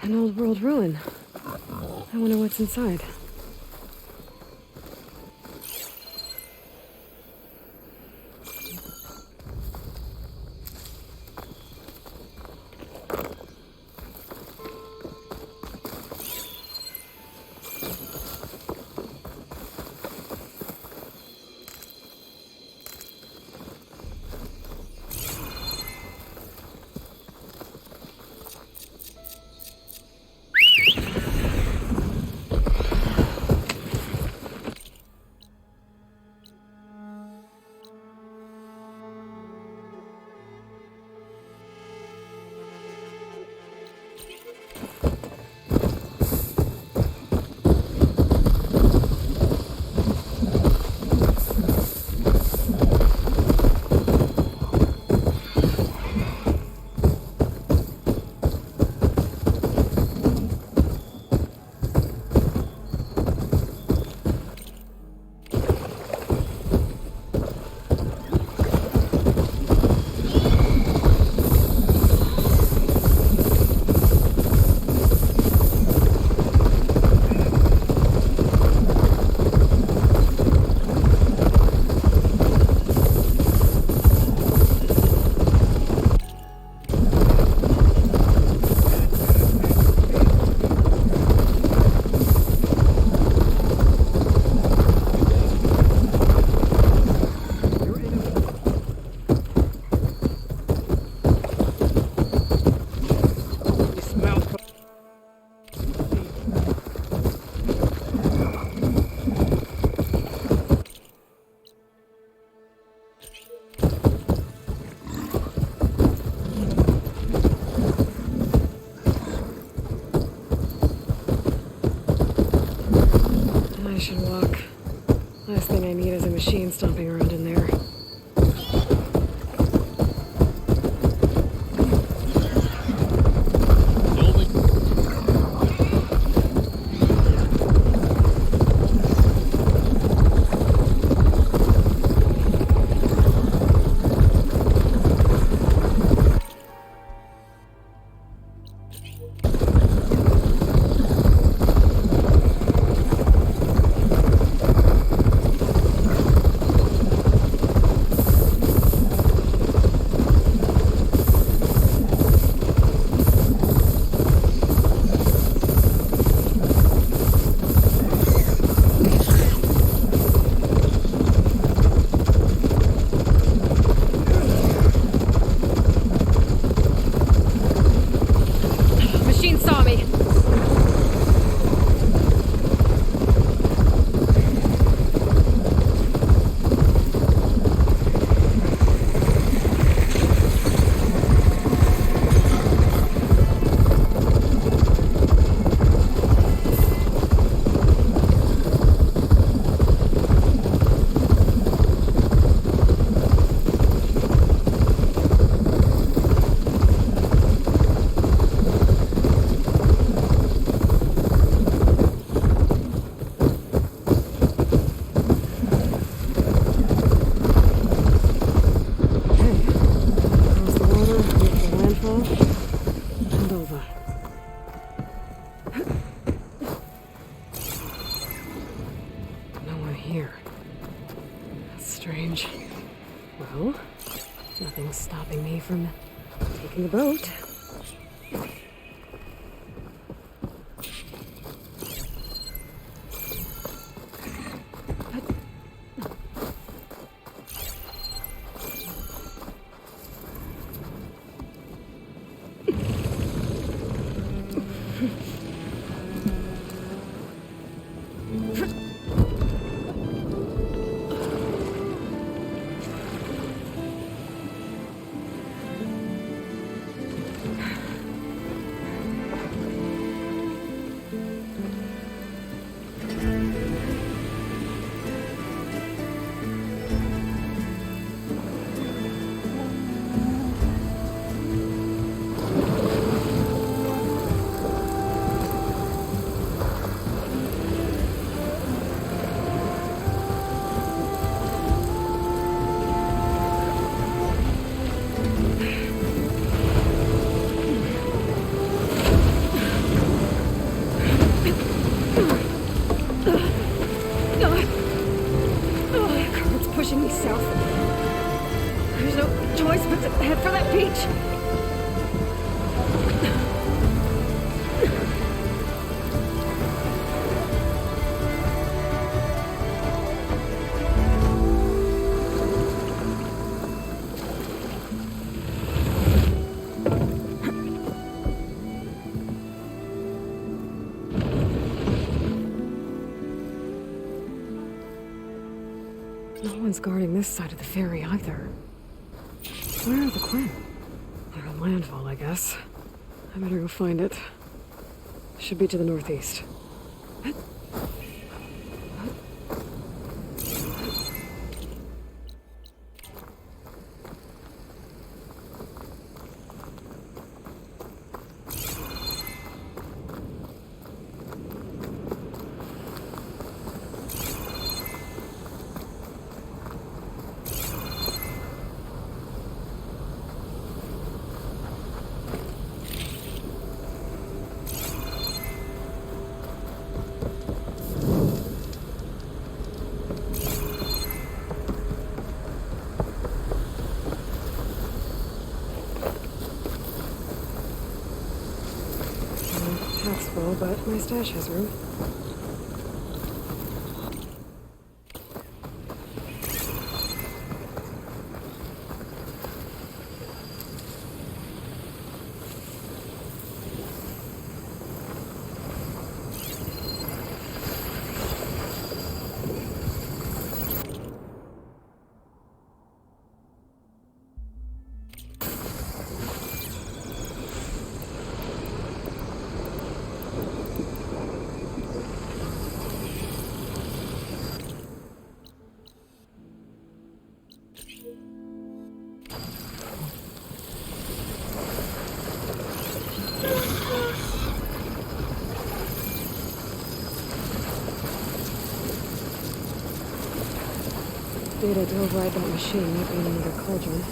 An old world ruin. I wonder what's inside. I should walk. Last thing I need is a machine stomping around in there. Here. That's strange. Well, nothing's stopping me from taking the boat. reach. No one's guarding this side of the ferry either. Where are the Quinn? They're on landfall, I guess. I better go find it. Should be to the northeast. Pack's full, but my stash has room. Data to override that machine might be in another cauldron.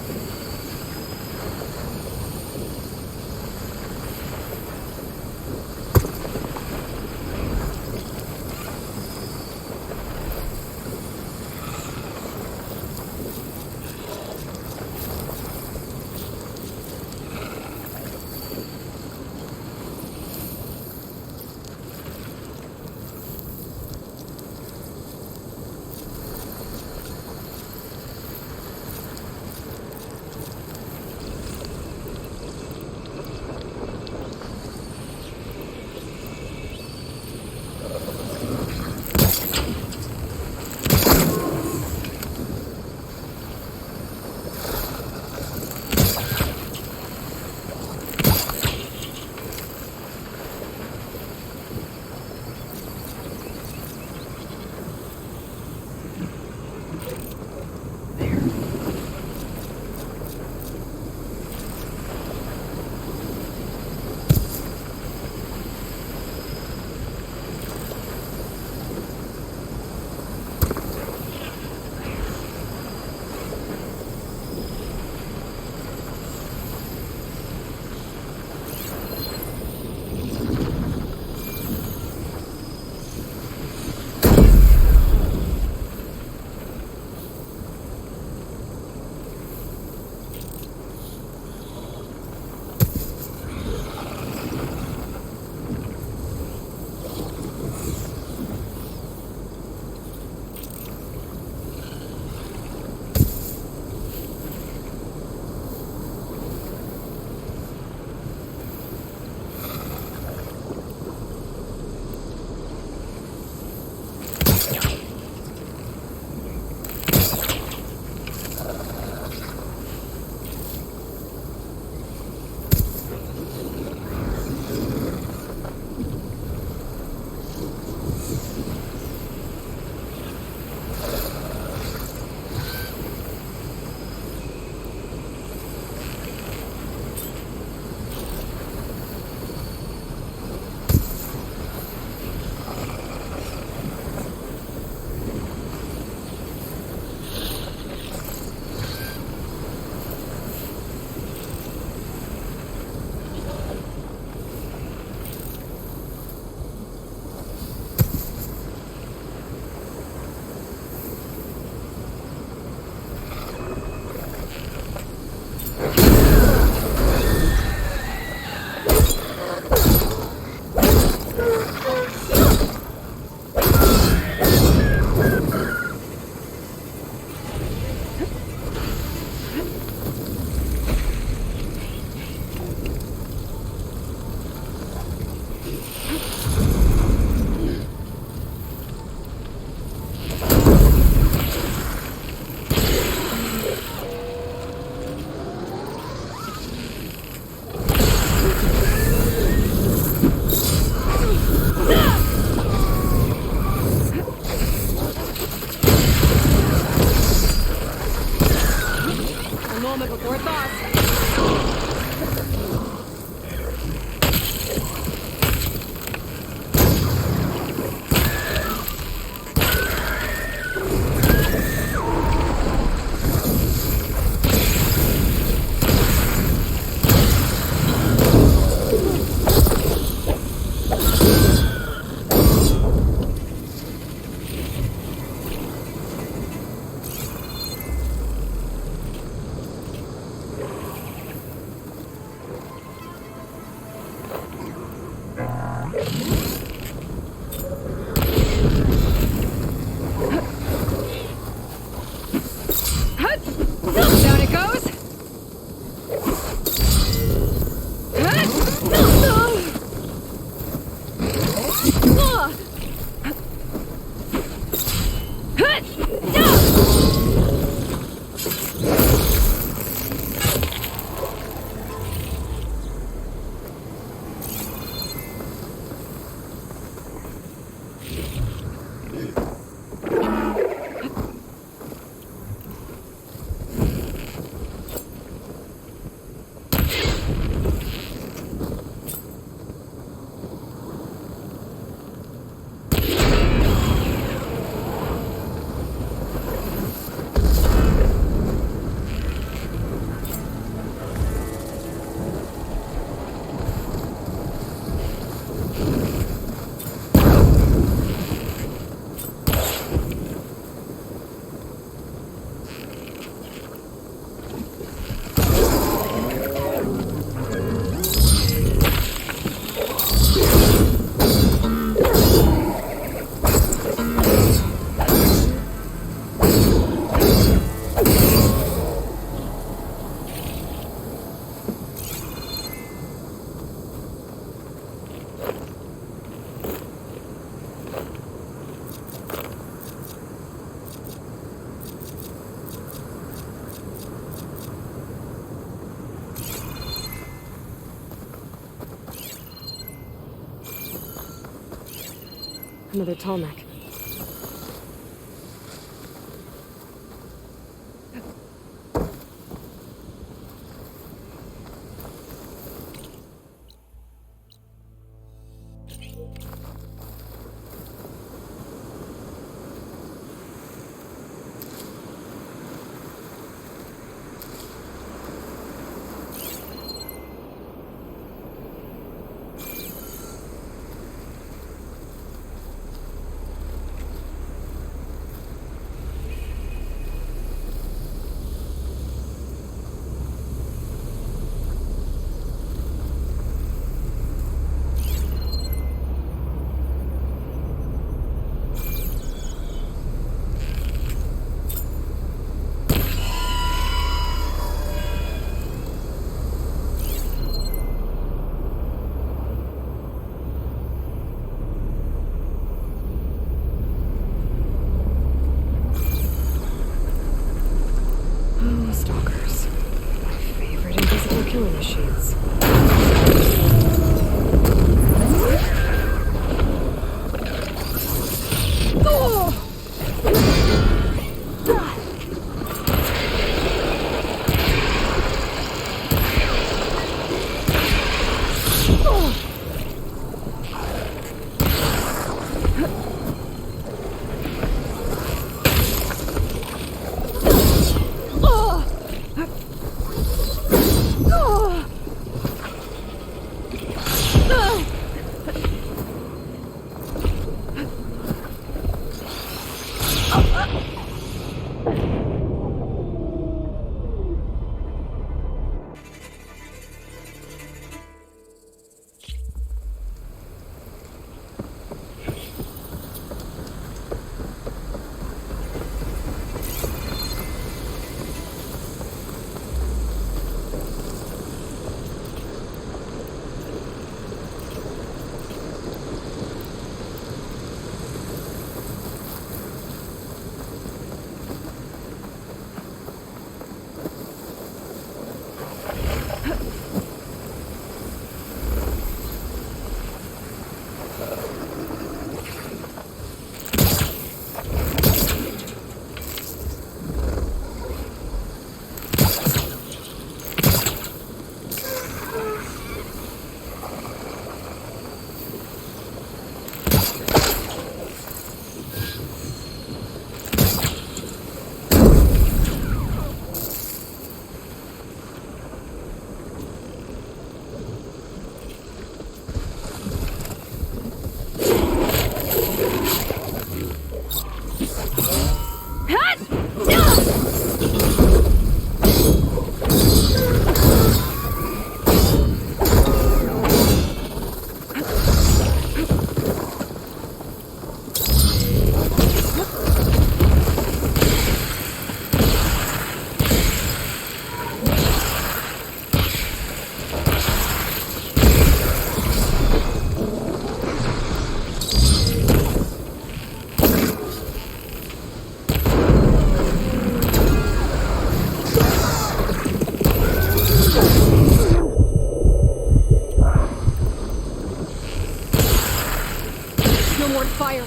Another tall neck. Stalkers. My favorite invisible killing machines. Fire!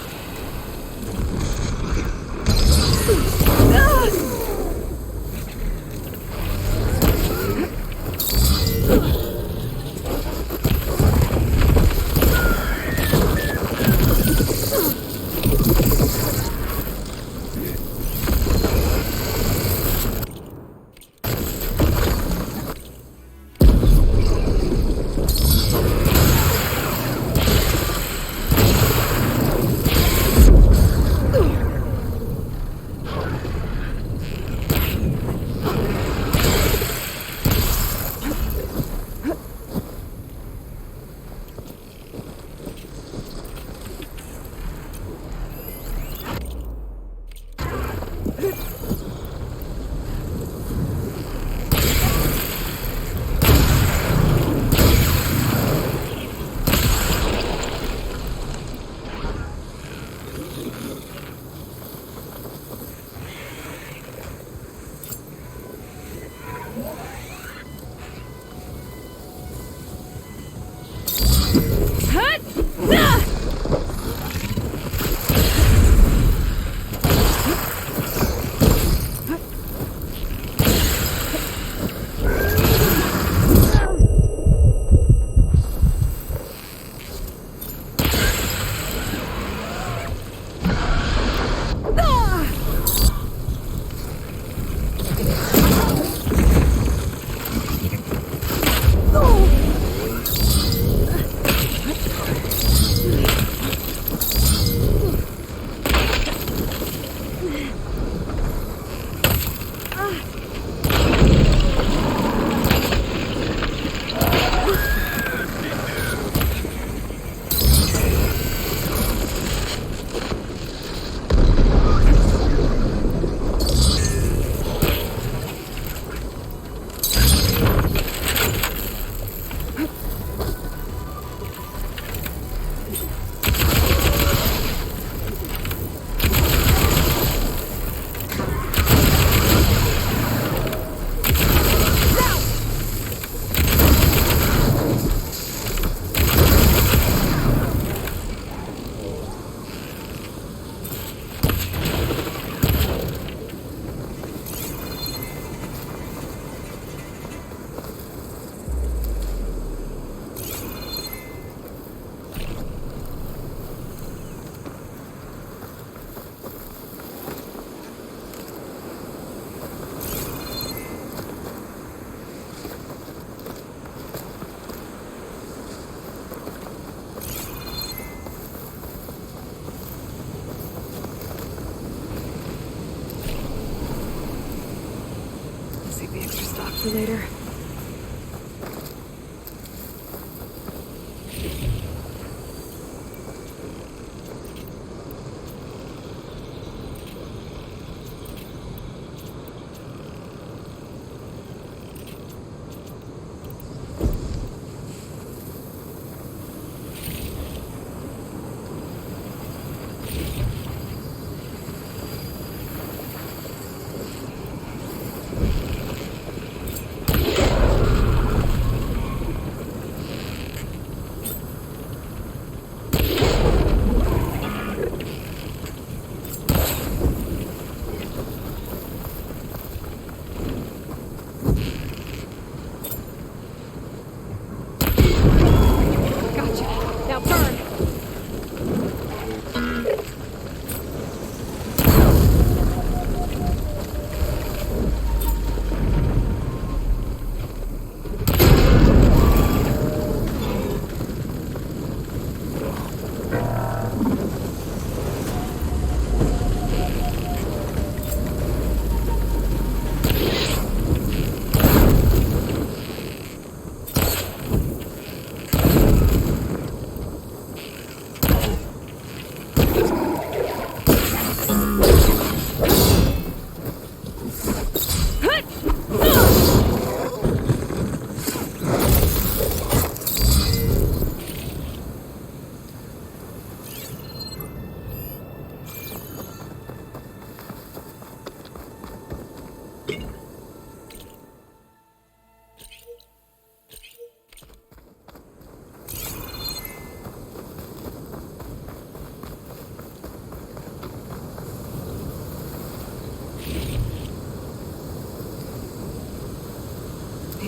for later.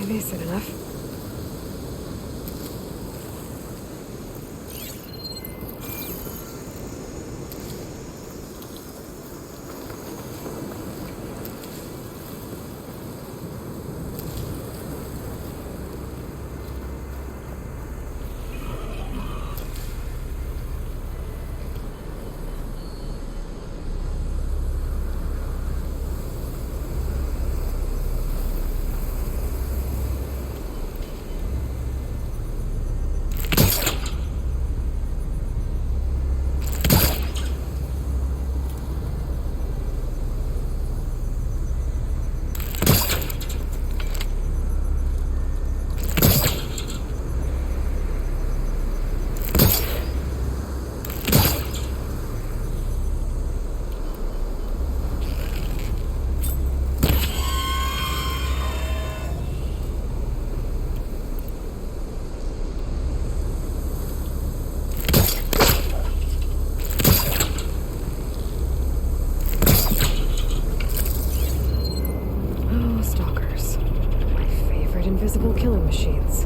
Decent enough. Invisible killing machines.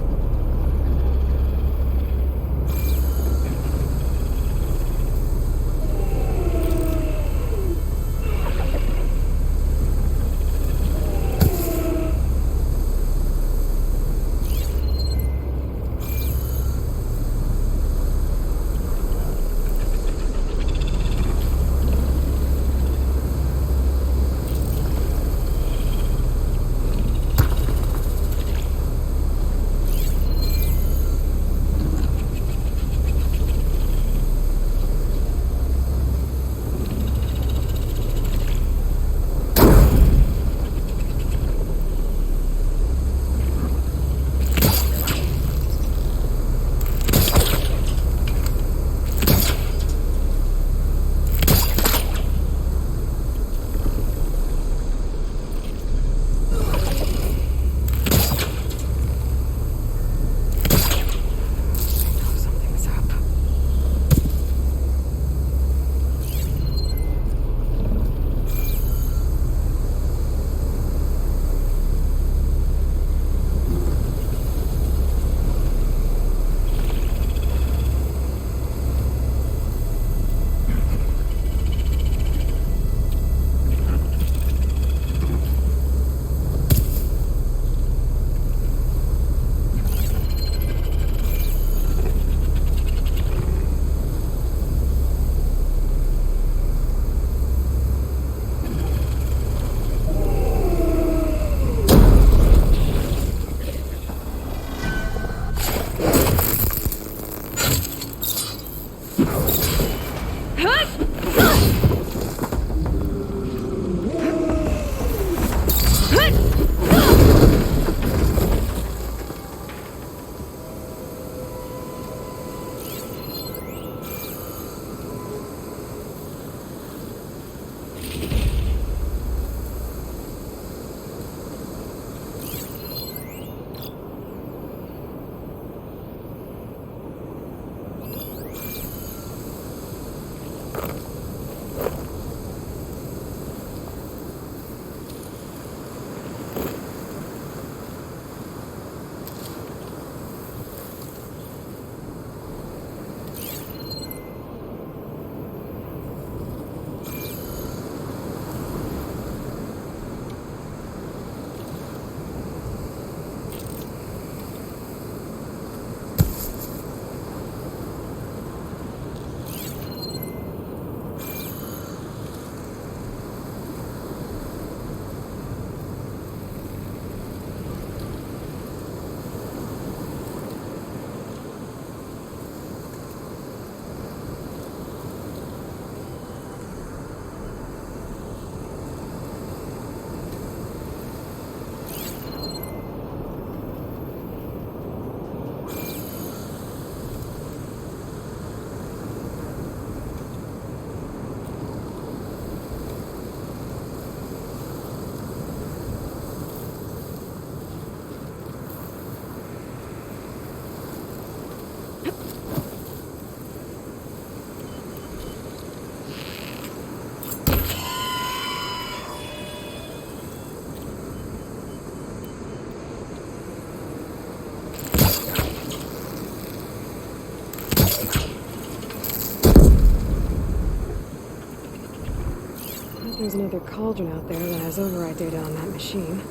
There's another cauldron out there that has override data on that machine.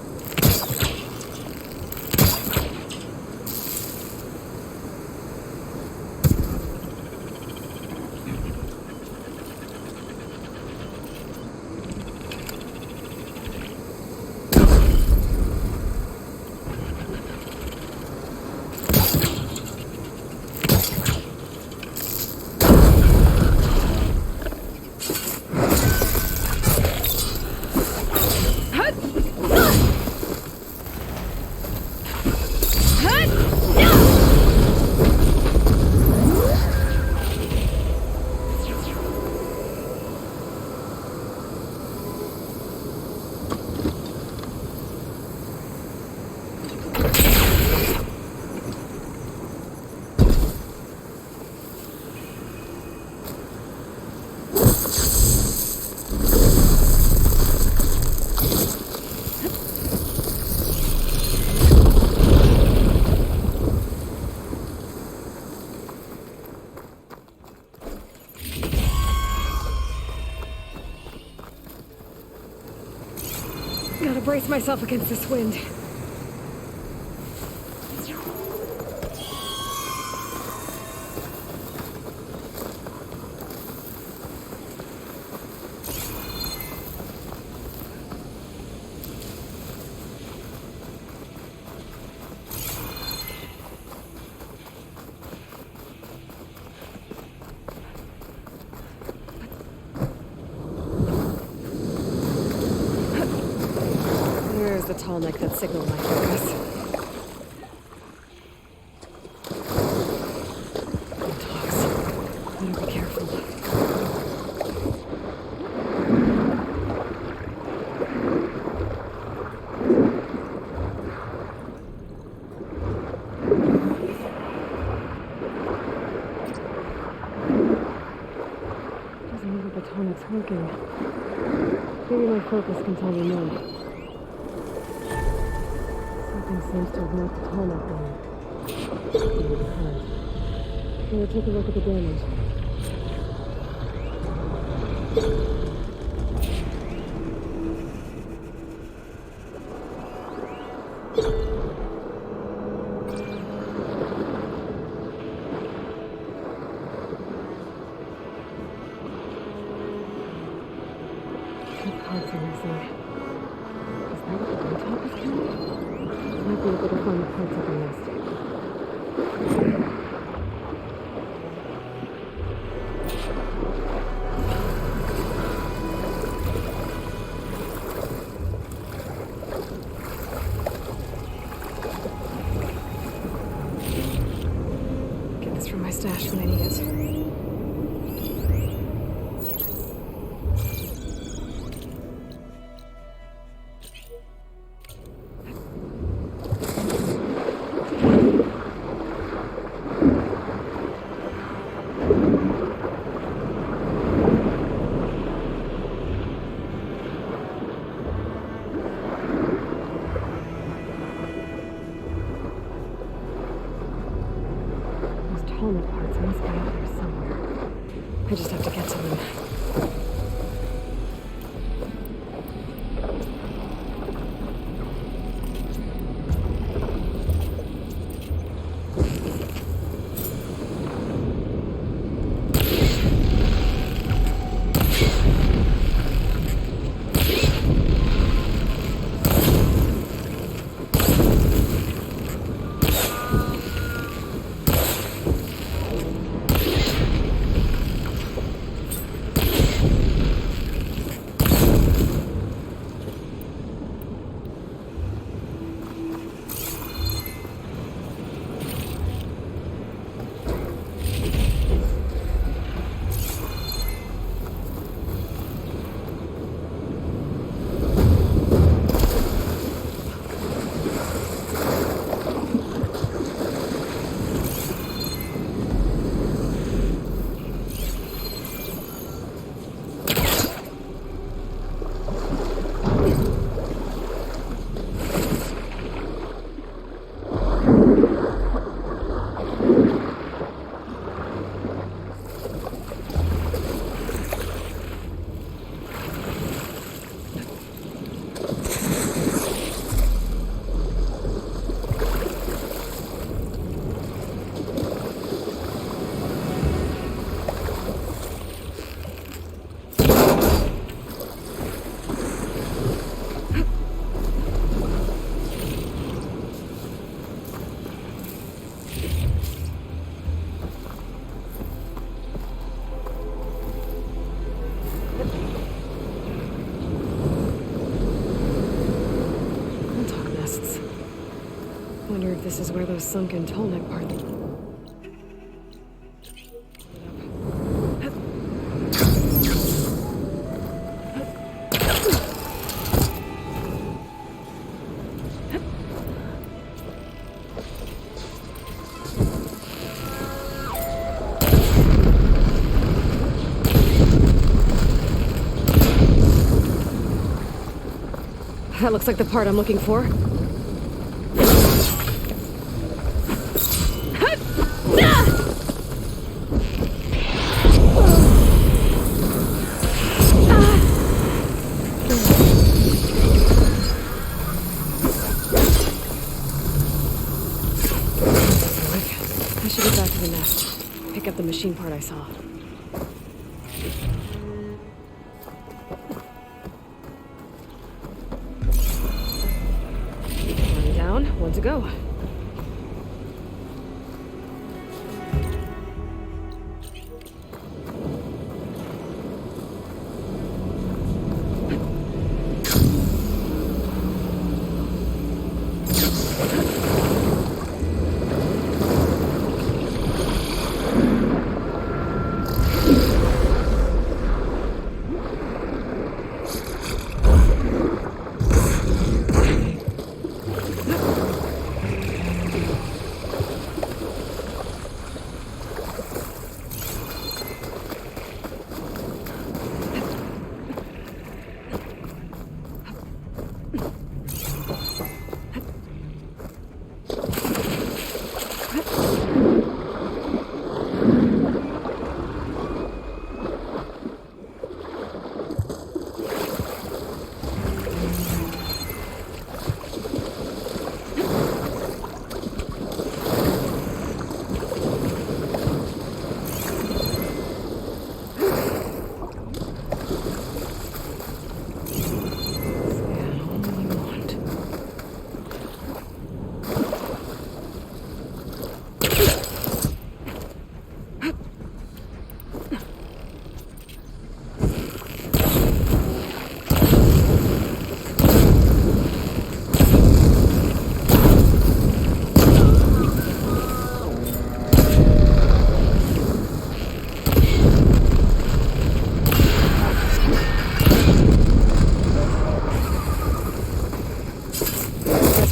Gotta brace myself against this wind. There's the tall neck that signaled my focus. Dogs. Better be careful. Doesn't look like the tonic's working. Maybe my focus can tell me more. Seems to have knocked the tonic down. Here, take a look at the damage. Two parts are missing. Is that what the top is carrying? Might be able to find the parts of the nest. Get this from my stash when I need it. Tonic parts must be out there somewhere. I just have to get to them. if this is where those sunken Tolnek parts. That looks like the part I'm looking for. I should get back to the nest. Pick up the machine part I saw. One down, one to go.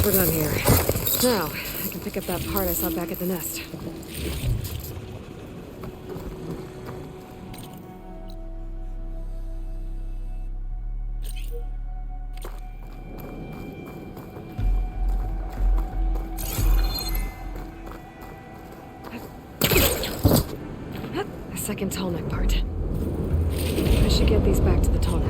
We're done here. Now, I can pick up that part I saw back at the nest. A second Tallneck part. I should get these back to the Tallneck.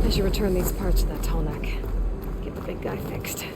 I should return these parts to that Tallneck. Get the big guy fixed.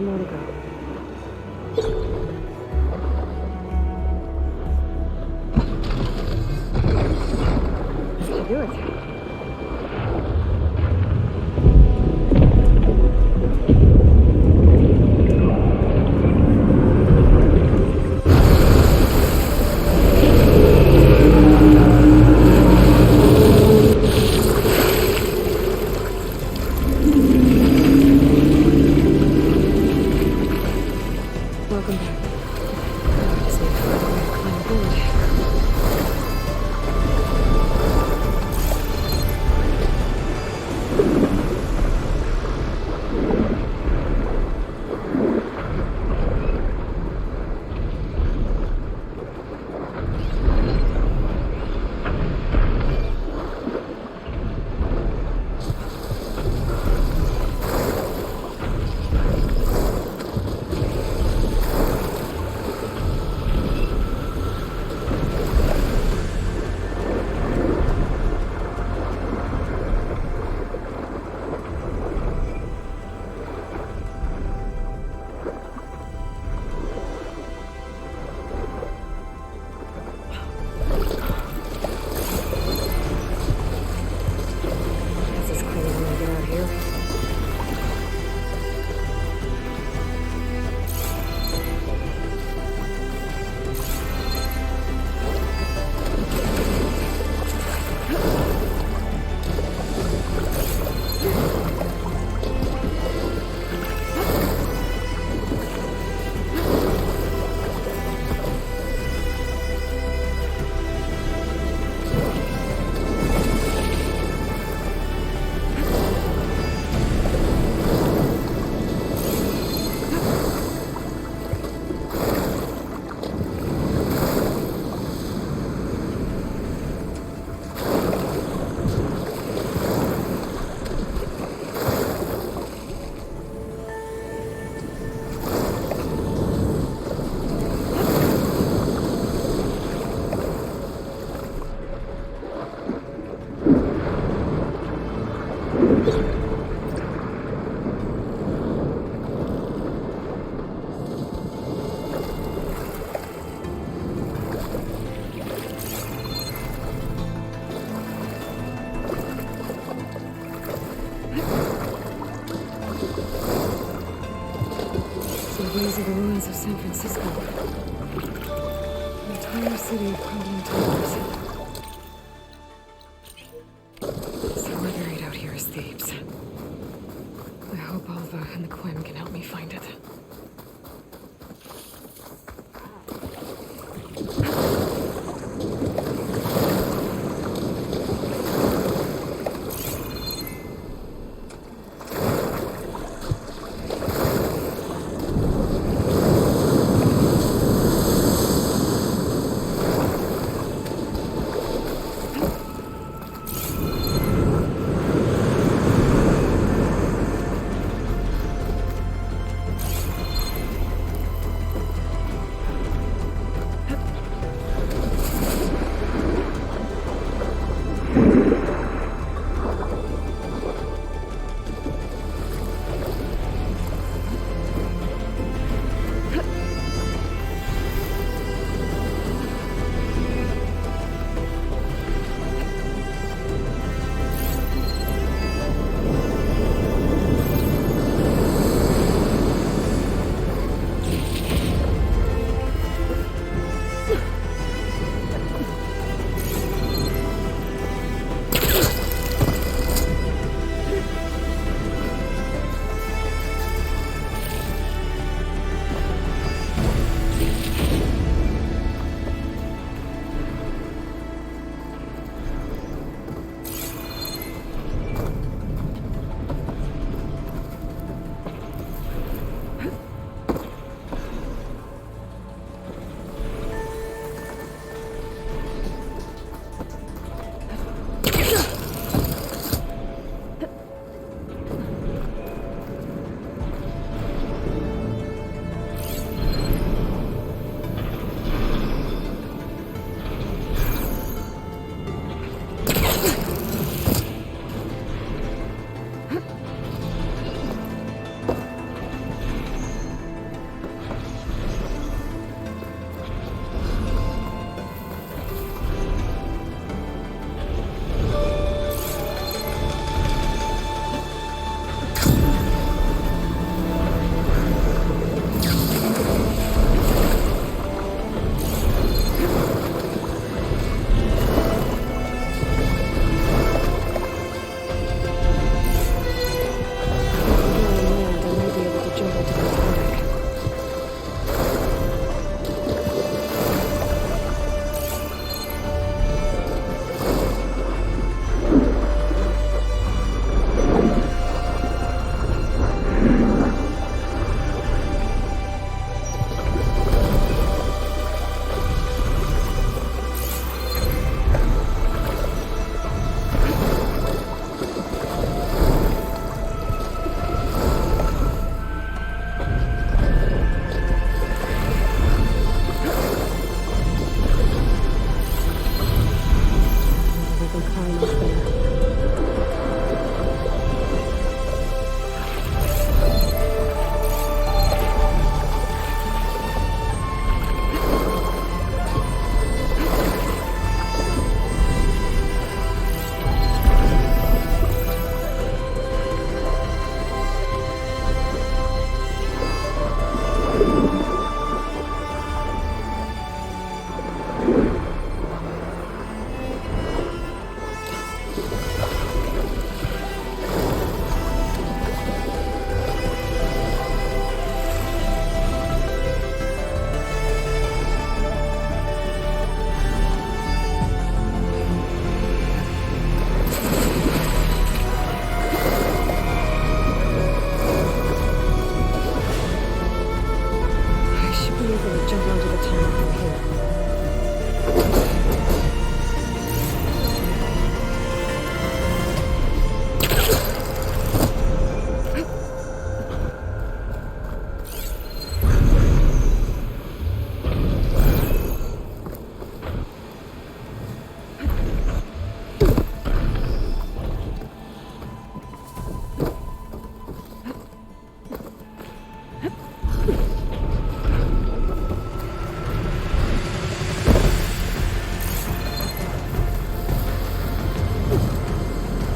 more to go. That should do it. Welcome back. I just need to find a way to climb aboard. This is clear when I get out of here. So these are the ruins of San Francisco. An entire city of crumbling towers. So we're buried out here as thieves. I hope Alva and the Quinn can help me find it.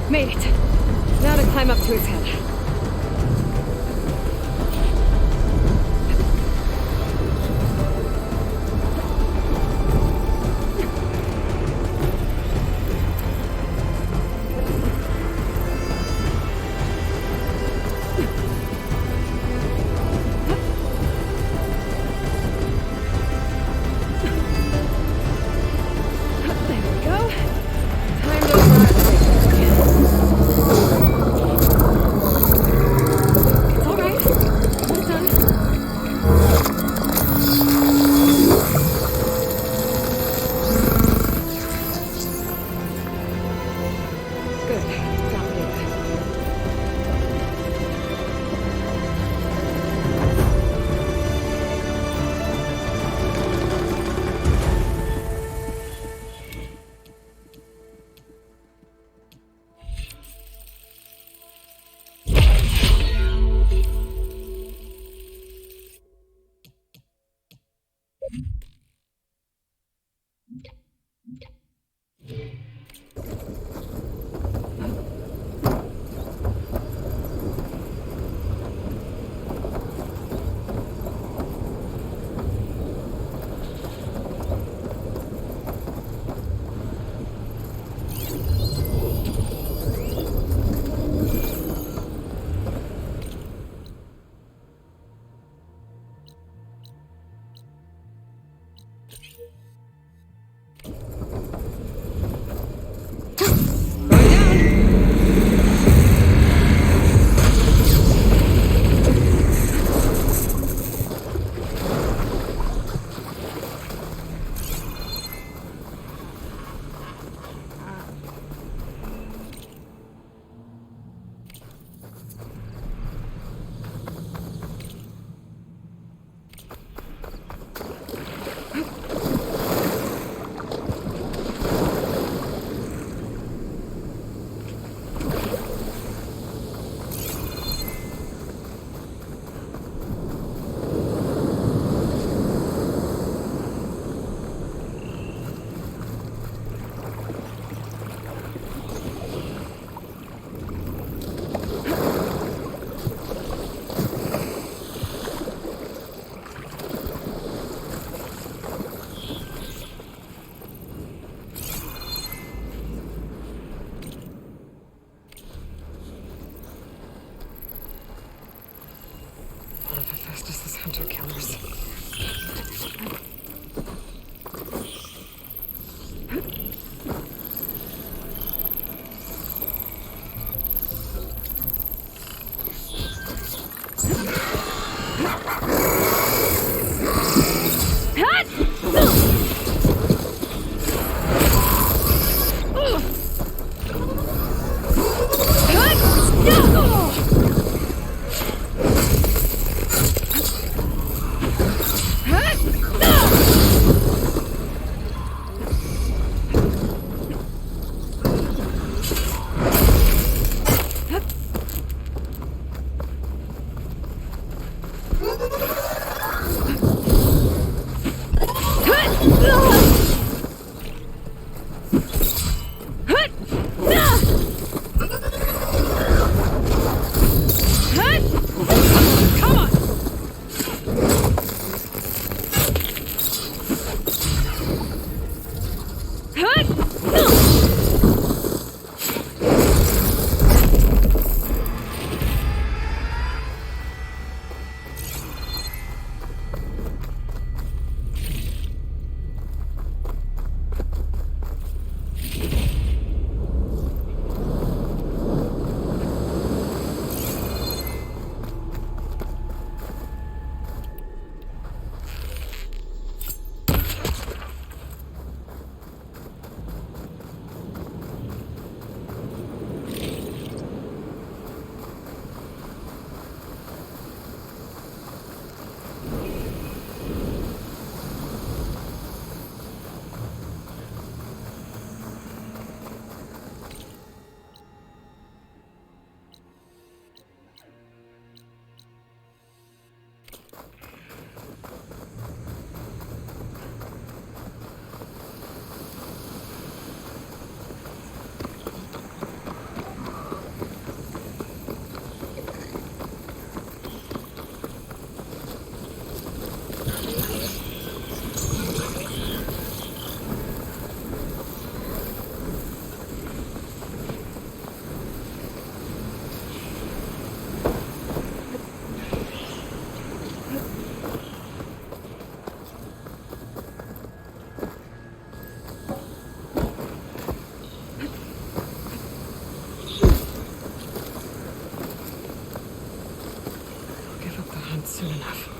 Made it. Now to climb up to his head. soon enough.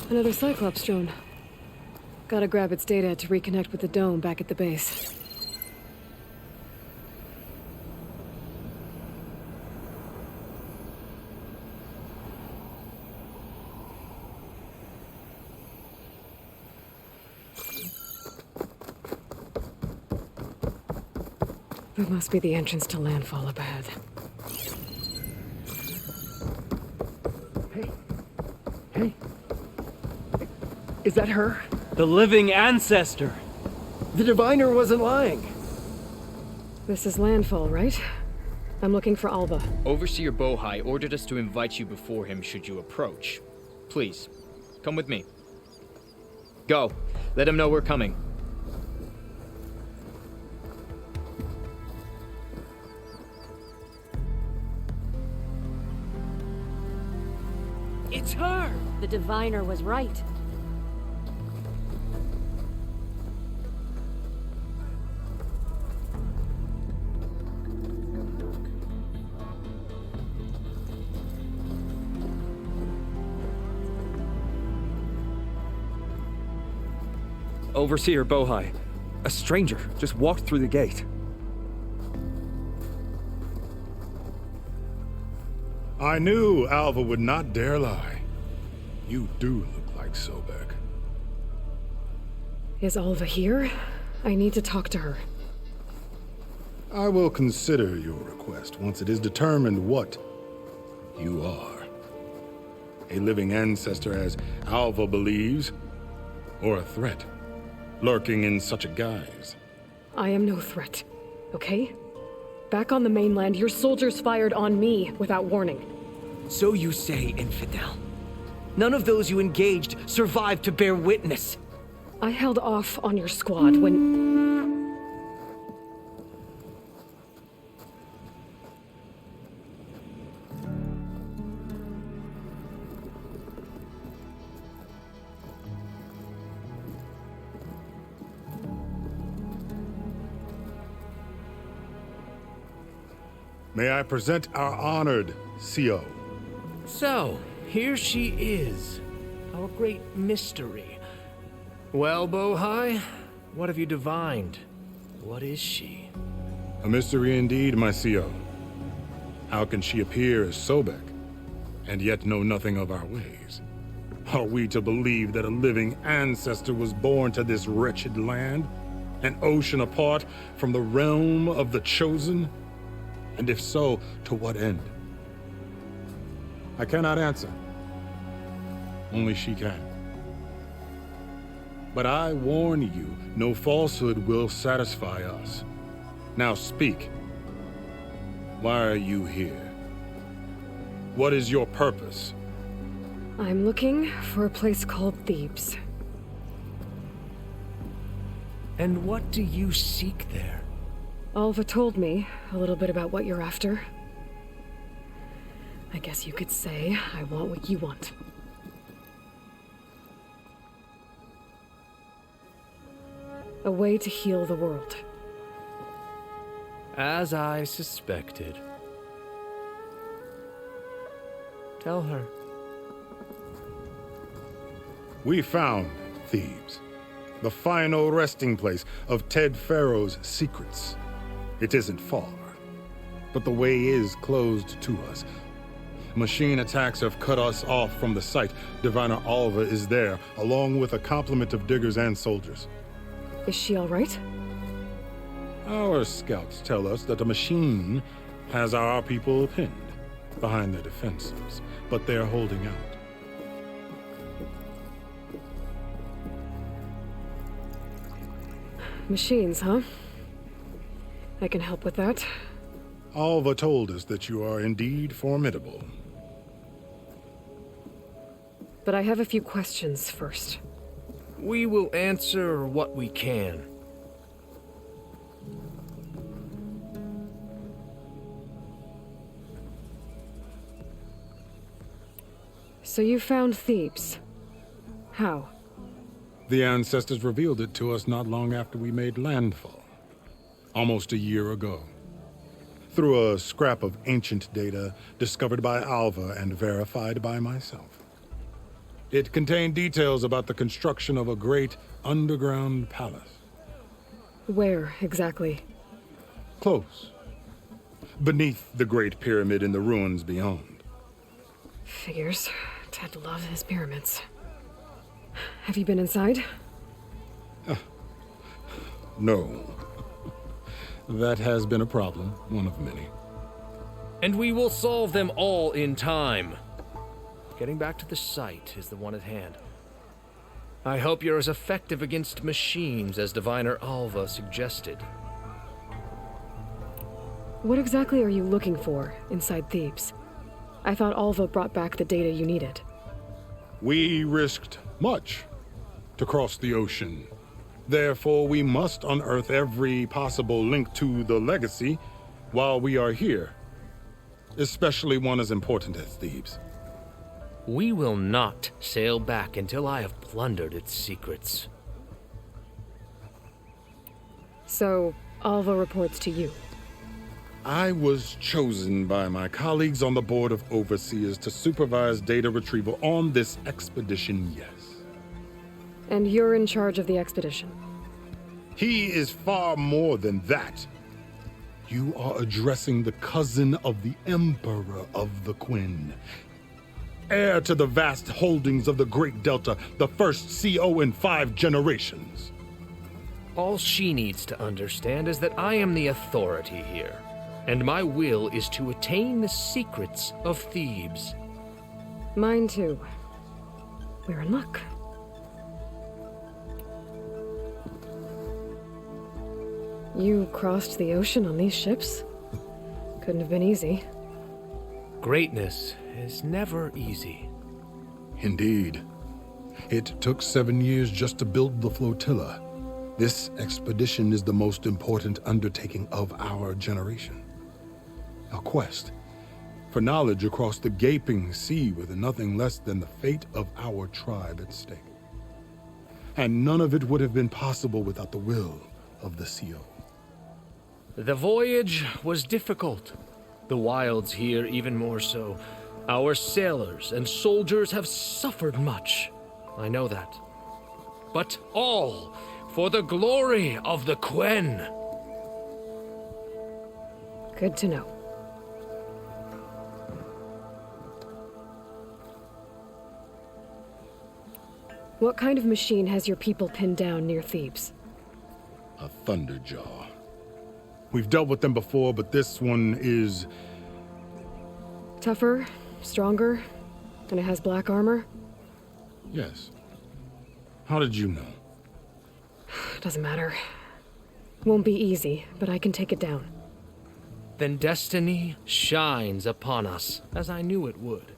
Another Cyclops drone. Gotta grab its data to reconnect with the dome back at the base. That must be the entrance to landfall up ahead. Hey. Is that her? The living ancestor! The diviner wasn't lying. This is landfall, right? I'm looking for Alva. Overseer Bohai ordered us to invite you before him should you approach. Please, come with me. Go. Let him know we're coming. It's her! The diviner was right. Overseer Bohai. A stranger just walked through the gate. I knew Alva would not dare lie. You do look like Sobek. Is Alva here? I need to talk to her. I will consider your request once it is determined what you are. A living ancestor, as Alva believes, or a threat, lurking in such a guise. I am no threat, okay? Back on the mainland, your soldiers fired on me without warning. So you say, infidel. None of those you engaged survived to bear witness. I held off on your squad when... May I present our honored CO. So, here she is, our great mystery. Well, Bohai, what have you divined? What is she? A mystery indeed, my CO. How can she appear as Sobek, and yet know nothing of our ways? Are we to believe that a living ancestor was born to this wretched land, an ocean apart from the realm of the Chosen? And if so, to what end? I cannot answer. Only she can. But I warn you, no falsehood will satisfy us. Now speak. Why are you here? What is your purpose? I'm looking for a place called Thebes. And what do you seek there? Alva told me a little bit about what you're after. I guess you could say I want what you want. A way to heal the world. As I suspected. Tell her. We found Thebes, the final resting place of Ted Pharaoh's secrets. It isn't far, but the way is closed to us. Machine attacks have cut us off from the site. Diviner Alva is there, along with a complement of diggers and soldiers. Is she all right? Our scouts tell us that a machine has our people pinned behind their defenses, but they're holding out. Machines, huh? I can help with that. Alva told us that you are indeed formidable. But I have a few questions first. We will answer what we can. So you found Thebes. How? The ancestors revealed it to us not long after we made landfall. Almost a year ago. Through a scrap of ancient data discovered by Alva and verified by myself. It contained details about the construction of a great underground palace. Where, exactly? Close. Beneath the Great Pyramid in the ruins beyond. Figures. Ted loves his pyramids. Have you been inside? No. That has been a problem, one of many. And we will solve them all in time. Getting back to the site is the one at hand. I hope you're as effective against machines as Diviner Alva suggested. What exactly are you looking for inside Thebes? I thought Alva brought back the data you needed. We risked much to cross the ocean. Therefore, we must unearth every possible link to the legacy while we are here. Especially one as important as Thebes. We will not sail back until I have plundered its secrets. So, Alva reports to you. I was chosen by my colleagues on the Board of Overseers to supervise data retrieval on this expedition, yes. And you're in charge of the expedition. He is far more than that. You are addressing the cousin of the Emperor of the Quinn. Heir to the vast holdings of the Great Delta, the first CO in 5 generations. All she needs to understand is that I am the authority here, and my will is to attain the secrets of Thebes. Mine too. We're in luck. You crossed the ocean on these ships? Couldn't have been easy. Greatness is never easy. Indeed. It took 7 years just to build the flotilla. This expedition is the most important undertaking of our generation. A quest for knowledge across the gaping sea with nothing less than the fate of our tribe at stake. And none of it would have been possible without the will of the CO. The voyage was difficult. The wilds here even more so. Our sailors and soldiers have suffered much. I know that. But all for the glory of the Quen. Good to know. What kind of machine has your people pinned down near Thebes? A Thunderjaw. We've dealt with them before, but this one is... Tougher, stronger, and it has black armor? Yes. How did you know? Doesn't matter. Won't be easy, but I can take it down. Then destiny shines upon us, as I knew it would.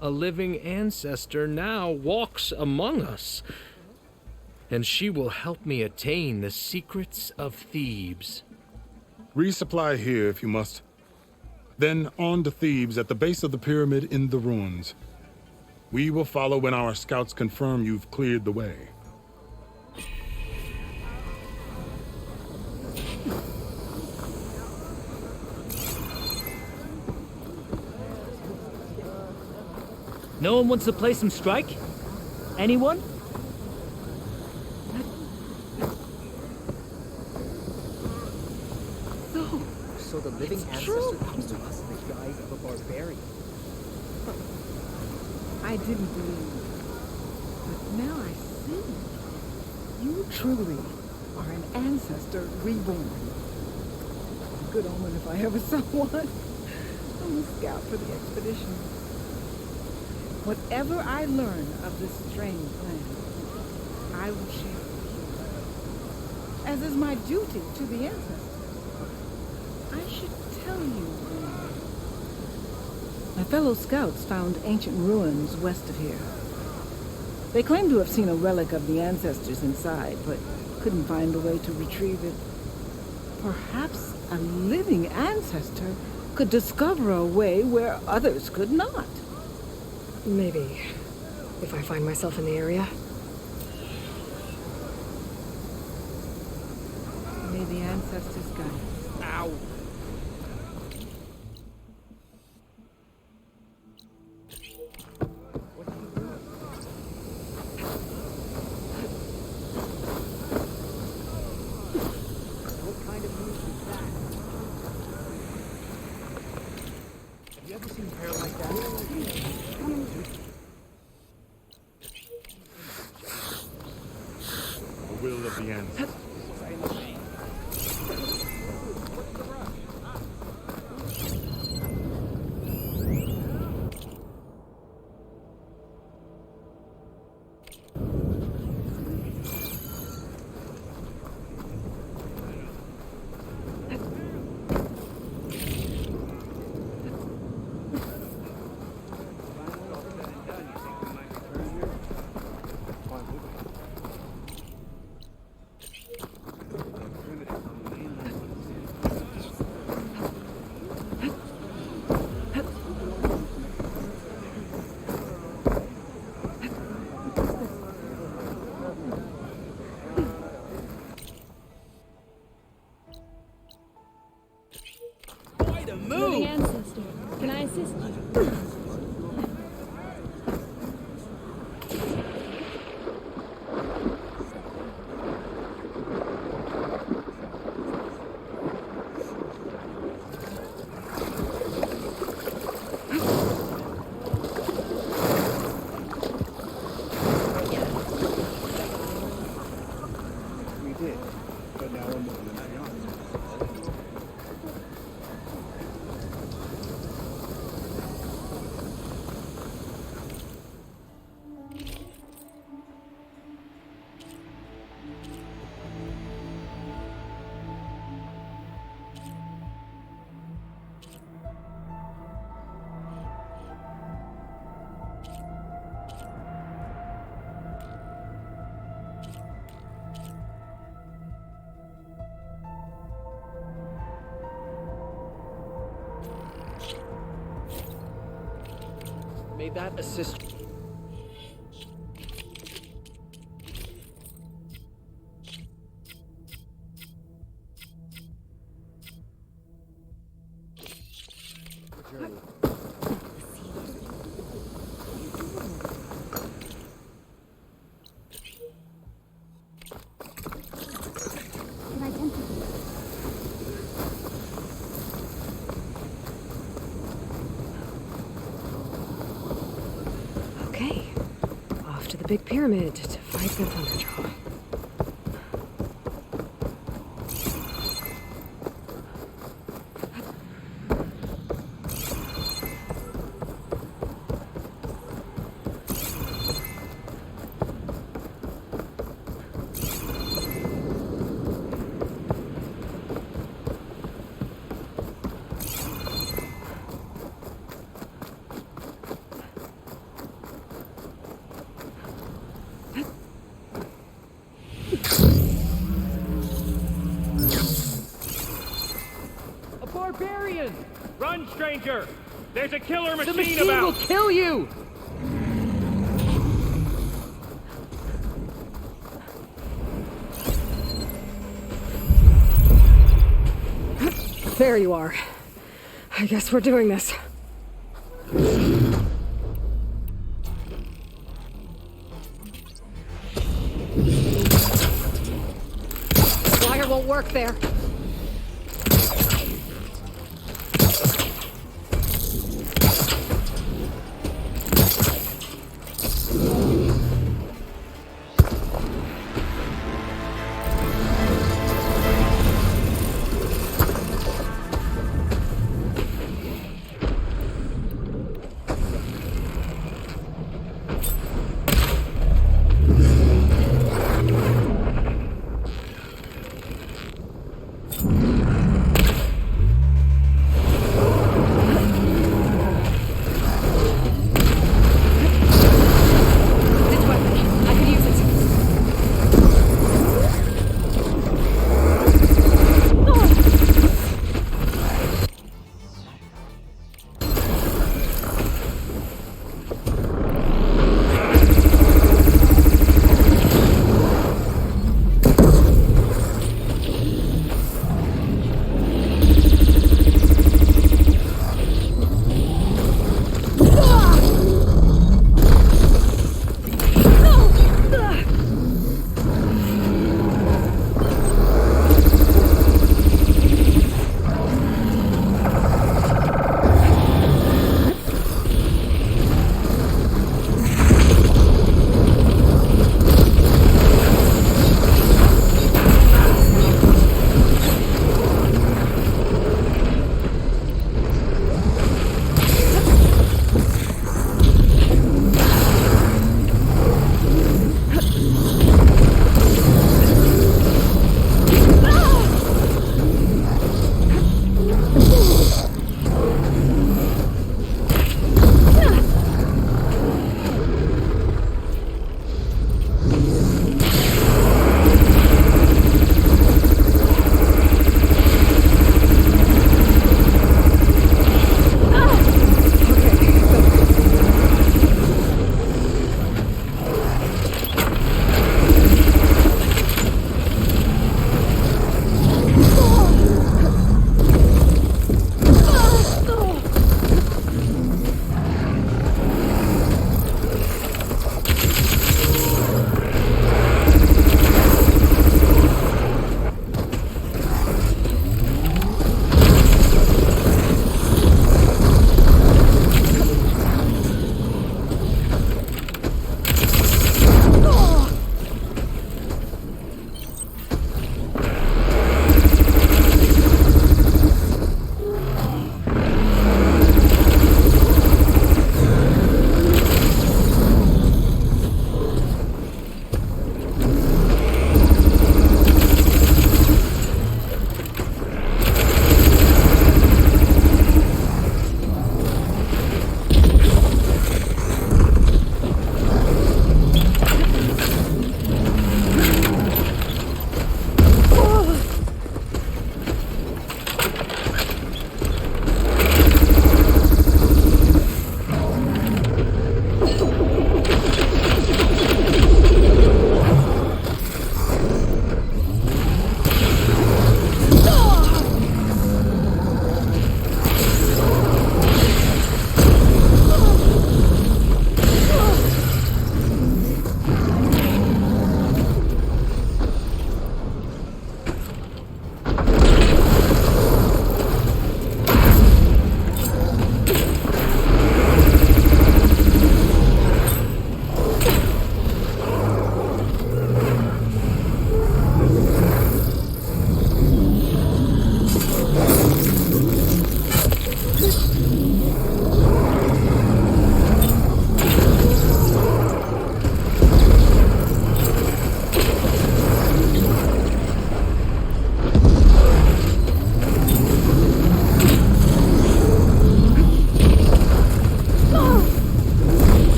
A living ancestor now walks among us, and she will help me attain the secrets of Thebes. Resupply here if you must. Then on to Thebes at the base of the pyramid in the ruins. We will follow when our scouts confirm you've cleared the way. No one wants to play some strike? Anyone? So the living ancestor comes to us in the guise of a barbarian. I didn't believe, but now I see. You truly are an ancestor reborn. A good omen if I ever saw one. I'm a scout for the expedition. Whatever I learn of this strange land, I will share with you. as is my duty to the ancestors. I should tell you, my fellow scouts found ancient ruins west of here. They claim to have seen a relic of the ancestors inside, but couldn't find a way to retrieve it. Perhaps a living ancestor could discover a way where others could not. Maybe. If I find myself in the area. May the ancestors guide us. Ow. The will of the ancestors. Living ancestor, can I assist you? We did, but now we're moving beyond. May that assist. Okay. Off to the big pyramid to fight the Thunderjaw. A barbarian! Run, stranger! There's a killer machine, The machine will kill you! There you are. I guess we're doing this. Wire won't work there.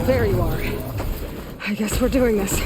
There you are. I guess we're doing this.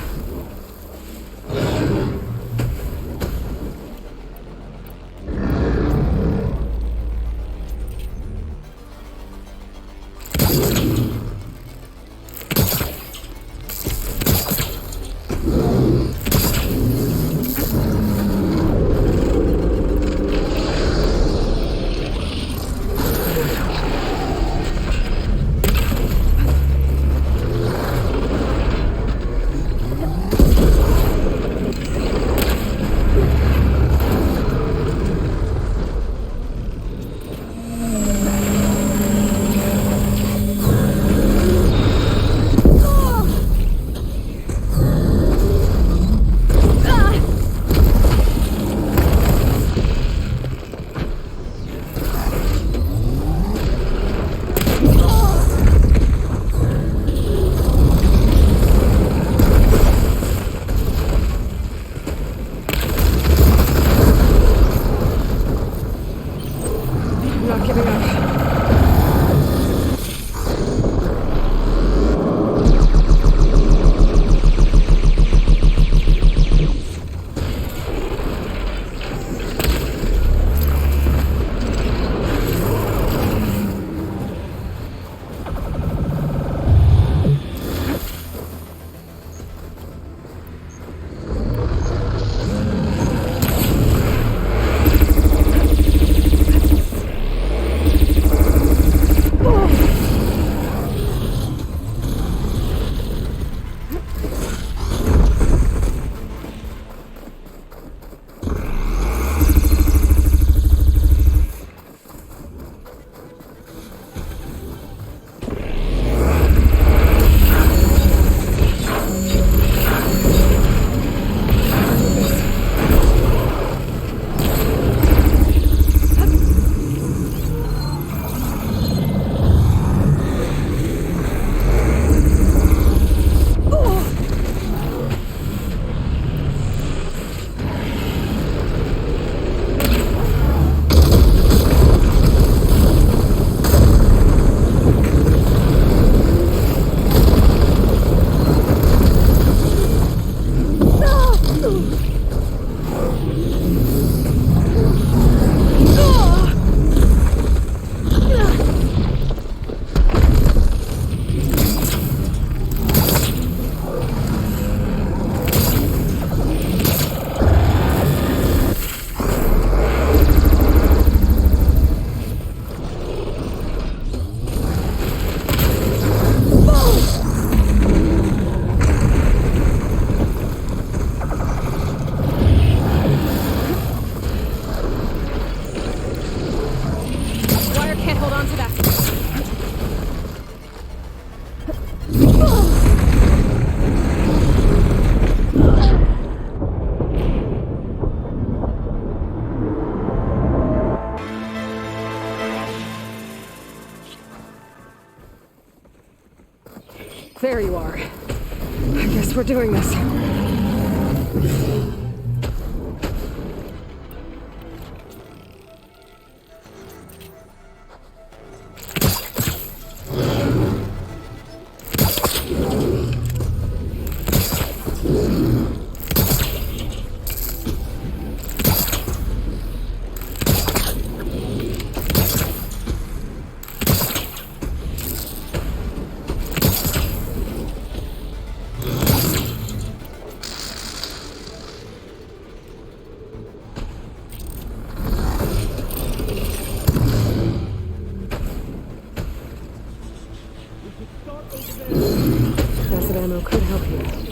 Not giving up. There you are. I guess we're doing this. Acid ammo could help you.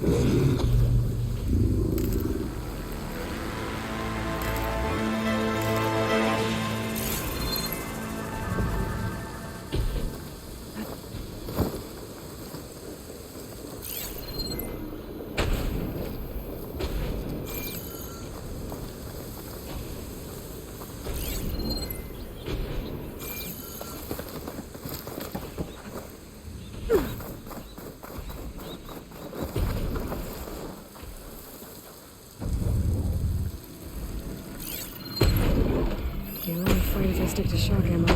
You won't fight if I stick to shock ammo.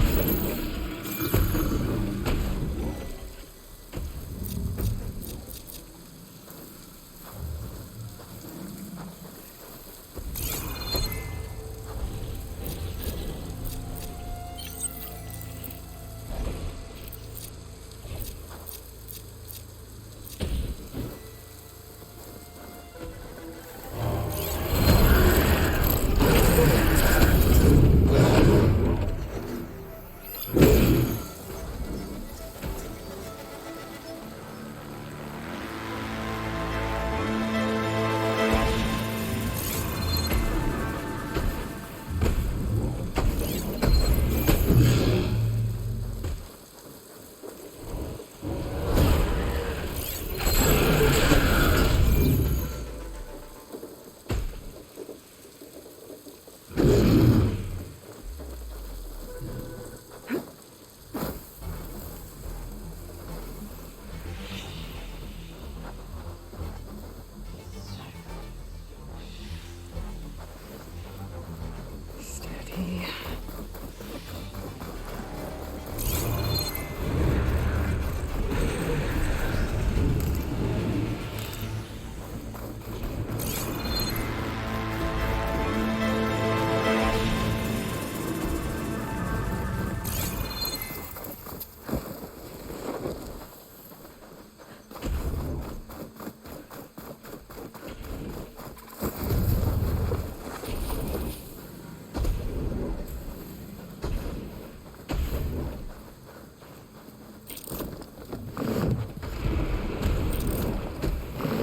Steady.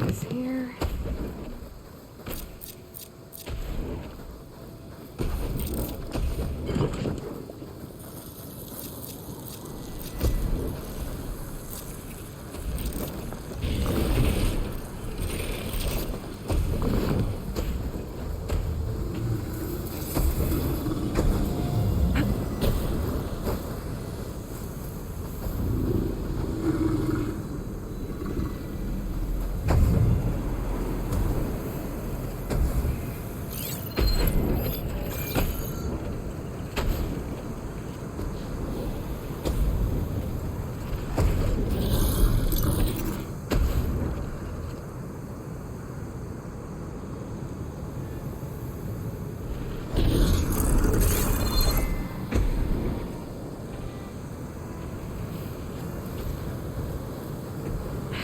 Is here.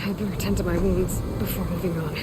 I'd better tend to my wounds before moving on.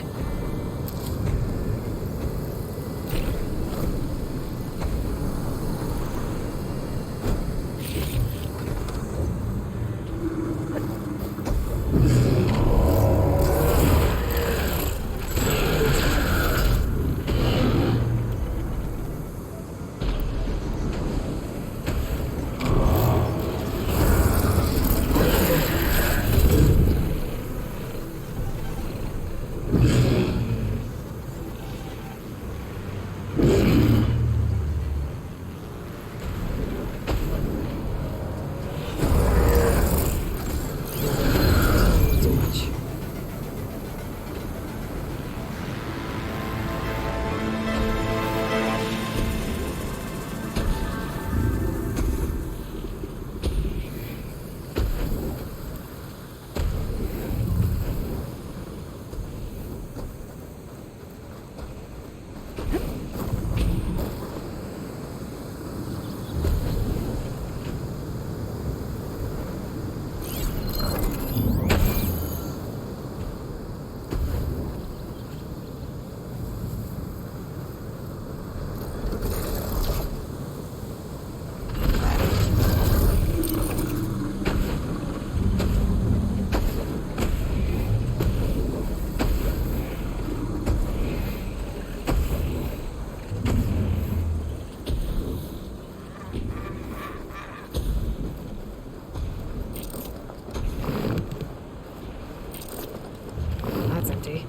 that's empty.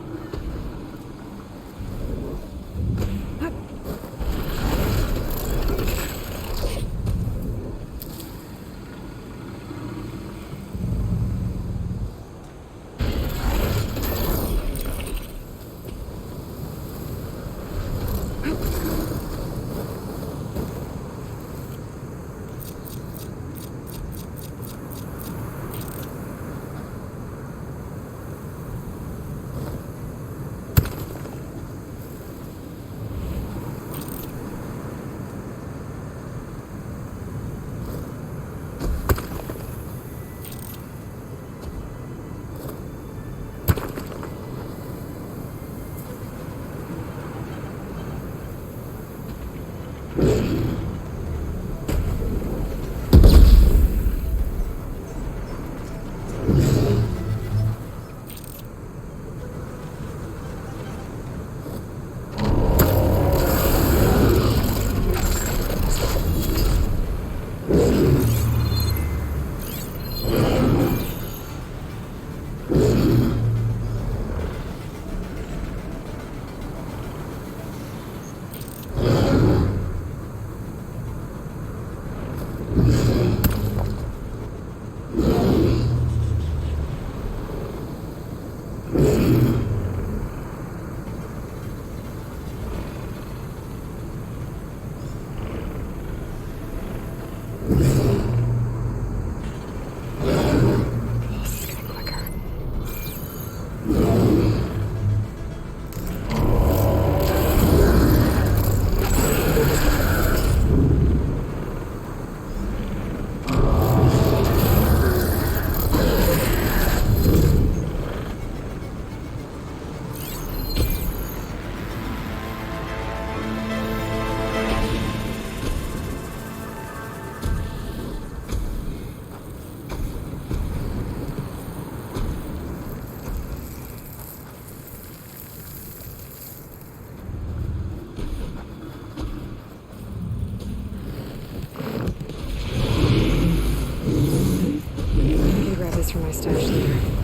For my stash later.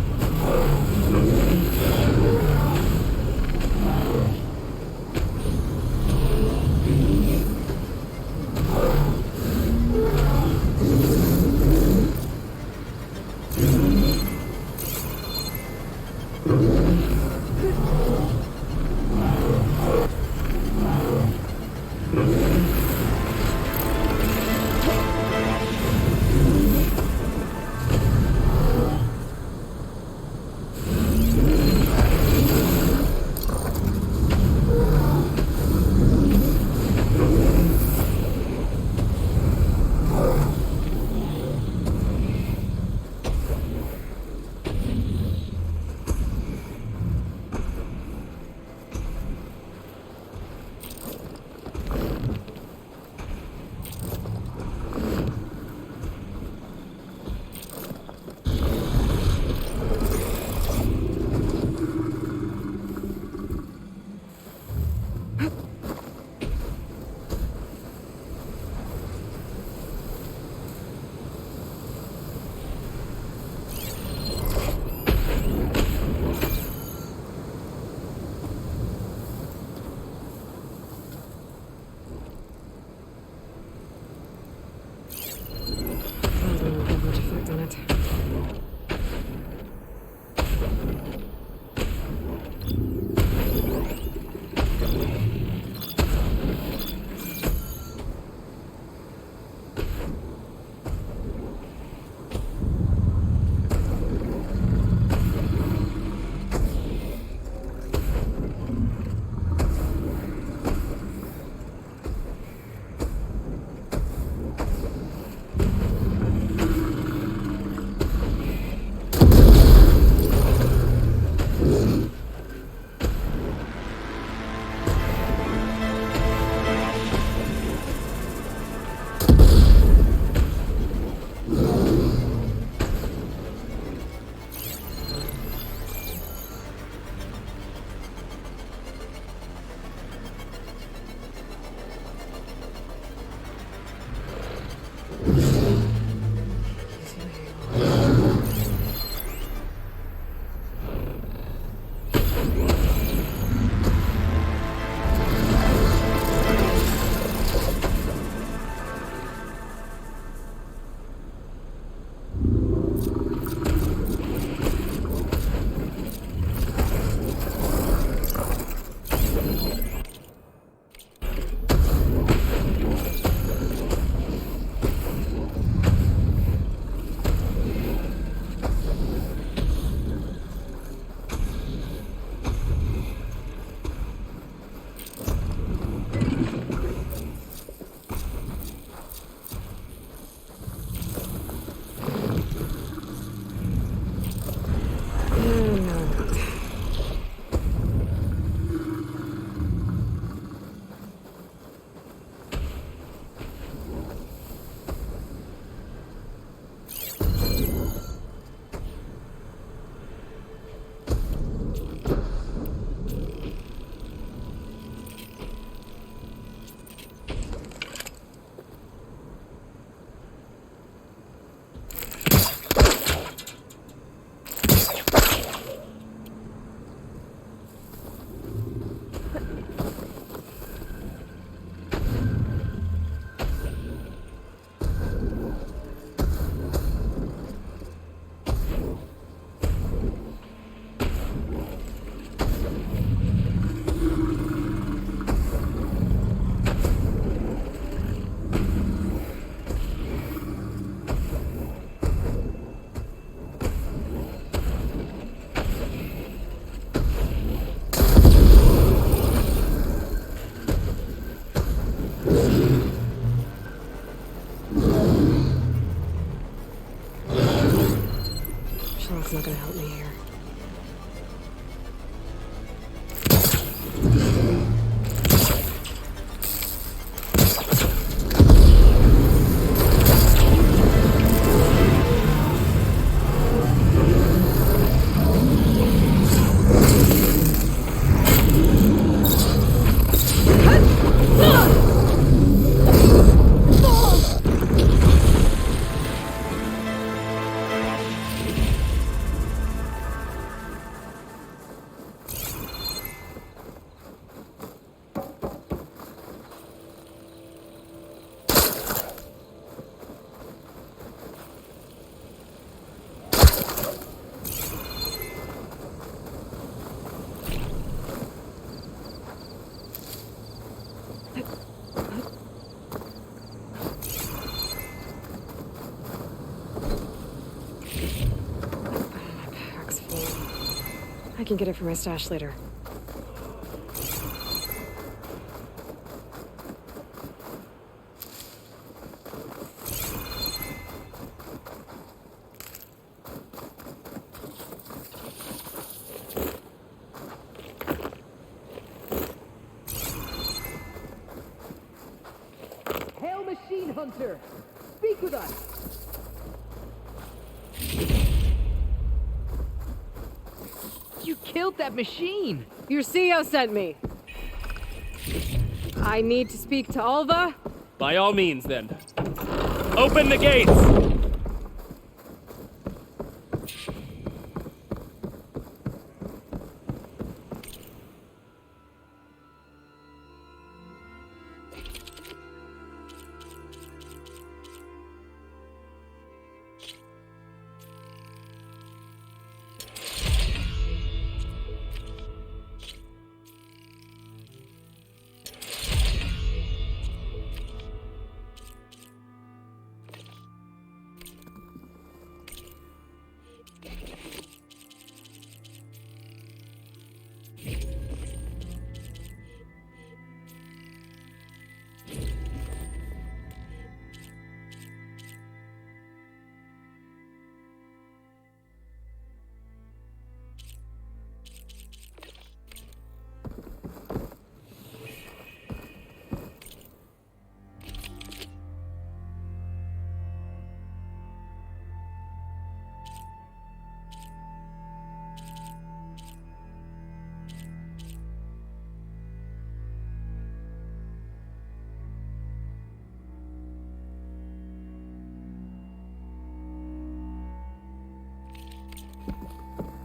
Charlotte's not gonna help me here. I can get it from my stash later. Hail, Machine Hunter! Speak with us! You killed that machine! Your CEO sent me. I need to speak to Alva. By all means, then. Open the gates!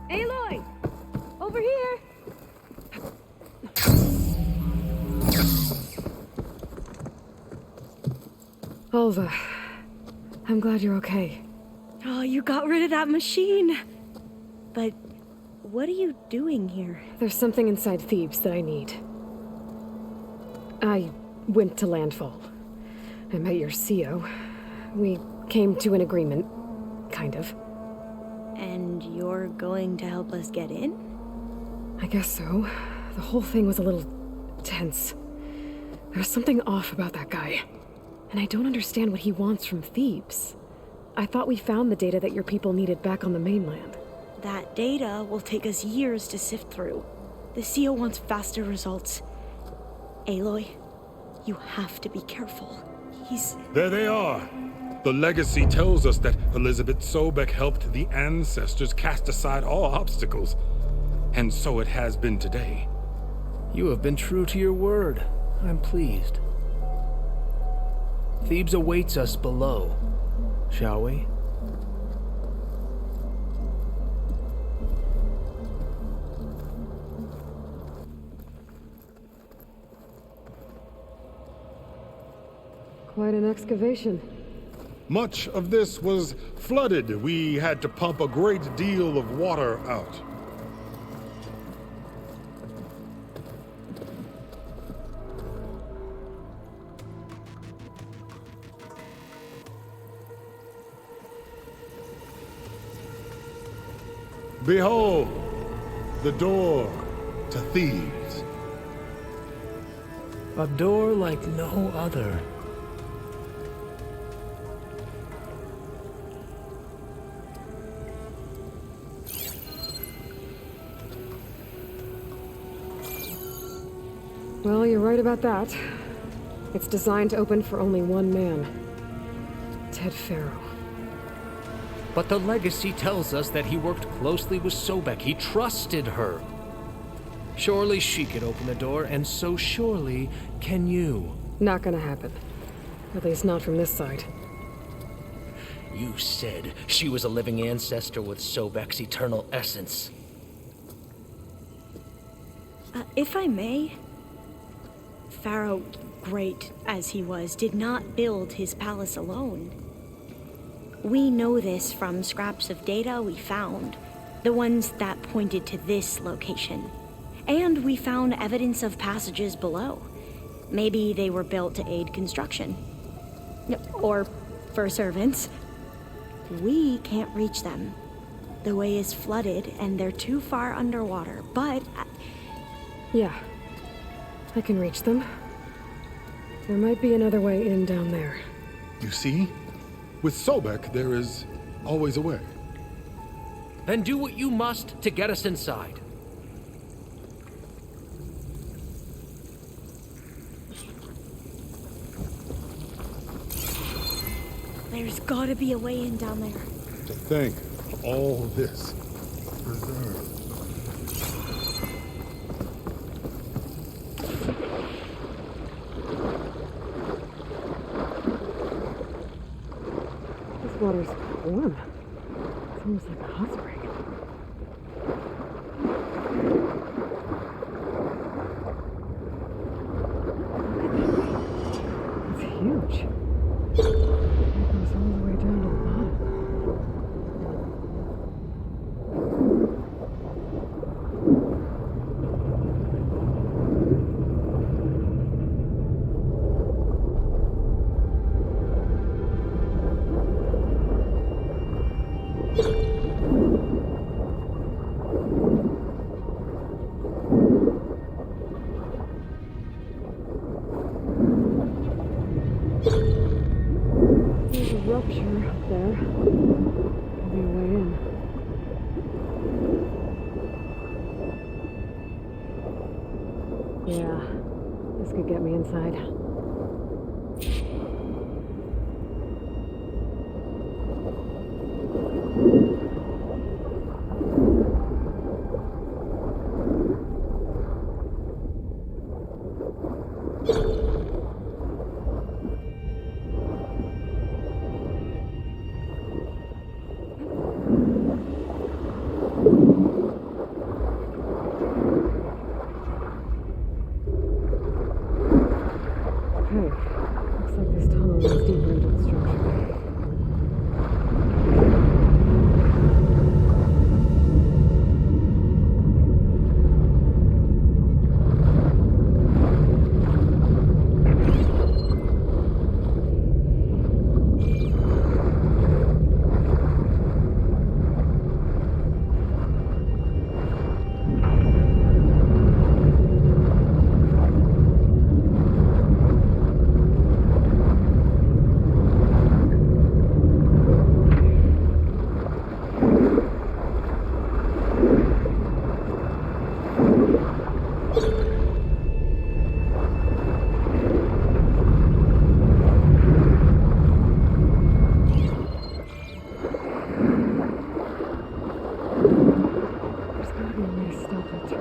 Aloy! Over here! Alva, I'm glad you're okay. Oh, you got rid of that machine. But what are you doing here? There's something inside Thebes that I need. I went to landfall. I met your CO. We came to an agreement, kind of. And you're going to help us get in? I guess so. The whole thing was a little tense. There was something off about that guy. And I don't understand what he wants from Thebes. I thought we found the data that your people needed back on the mainland. That data will take us years to sift through. The CO wants faster results. Aloy, you have to be careful. There they are. The legacy tells us that Elizabeth Sobek helped the ancestors cast aside all obstacles. And so it has been today. You have been true to your word. I'm pleased. Thebes awaits us below. Shall we? Quite an excavation. Much of this was flooded. We had to pump a great deal of water out. Behold, the door to Thebes. A door like no other. Well, you're right about that. It's designed to open for only one man. Ted Farrow. But the legacy tells us that he worked closely with Sobek. He trusted her. Surely she could open the door, and so surely can you. Not gonna happen. At least not from this side. You said she was a living ancestor with Sobek's eternal essence. If I may, Pharaoh, great as he was, did not build his palace alone. We know this from scraps of data we found, the ones that pointed to this location. And we found evidence of passages below. Maybe they were built to aid construction. Or for servants. We can't reach them. The way is flooded and they're too far underwater, but... Yeah. I can reach them. There might be another way in down there. You see? With Sobek, there is always a way. Then do what you must to get us inside. There's gotta be a way in down there. To think of all this preserved. This water's warm. It's almost like a hot spring. It's huge. It goes all the way down to the bottom. There's a rupture up there. Could be a way in. Yeah, this could get me inside.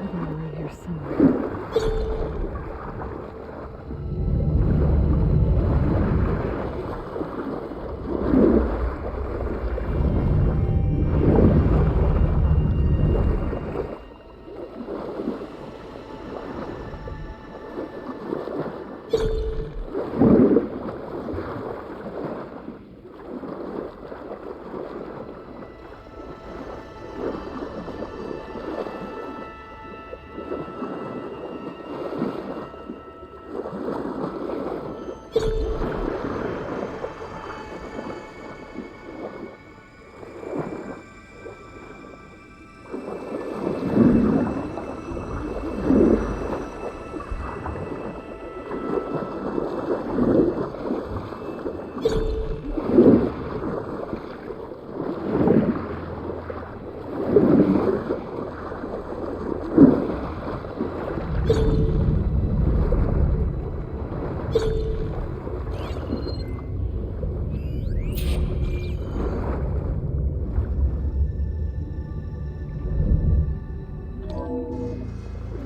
be around here somewhere.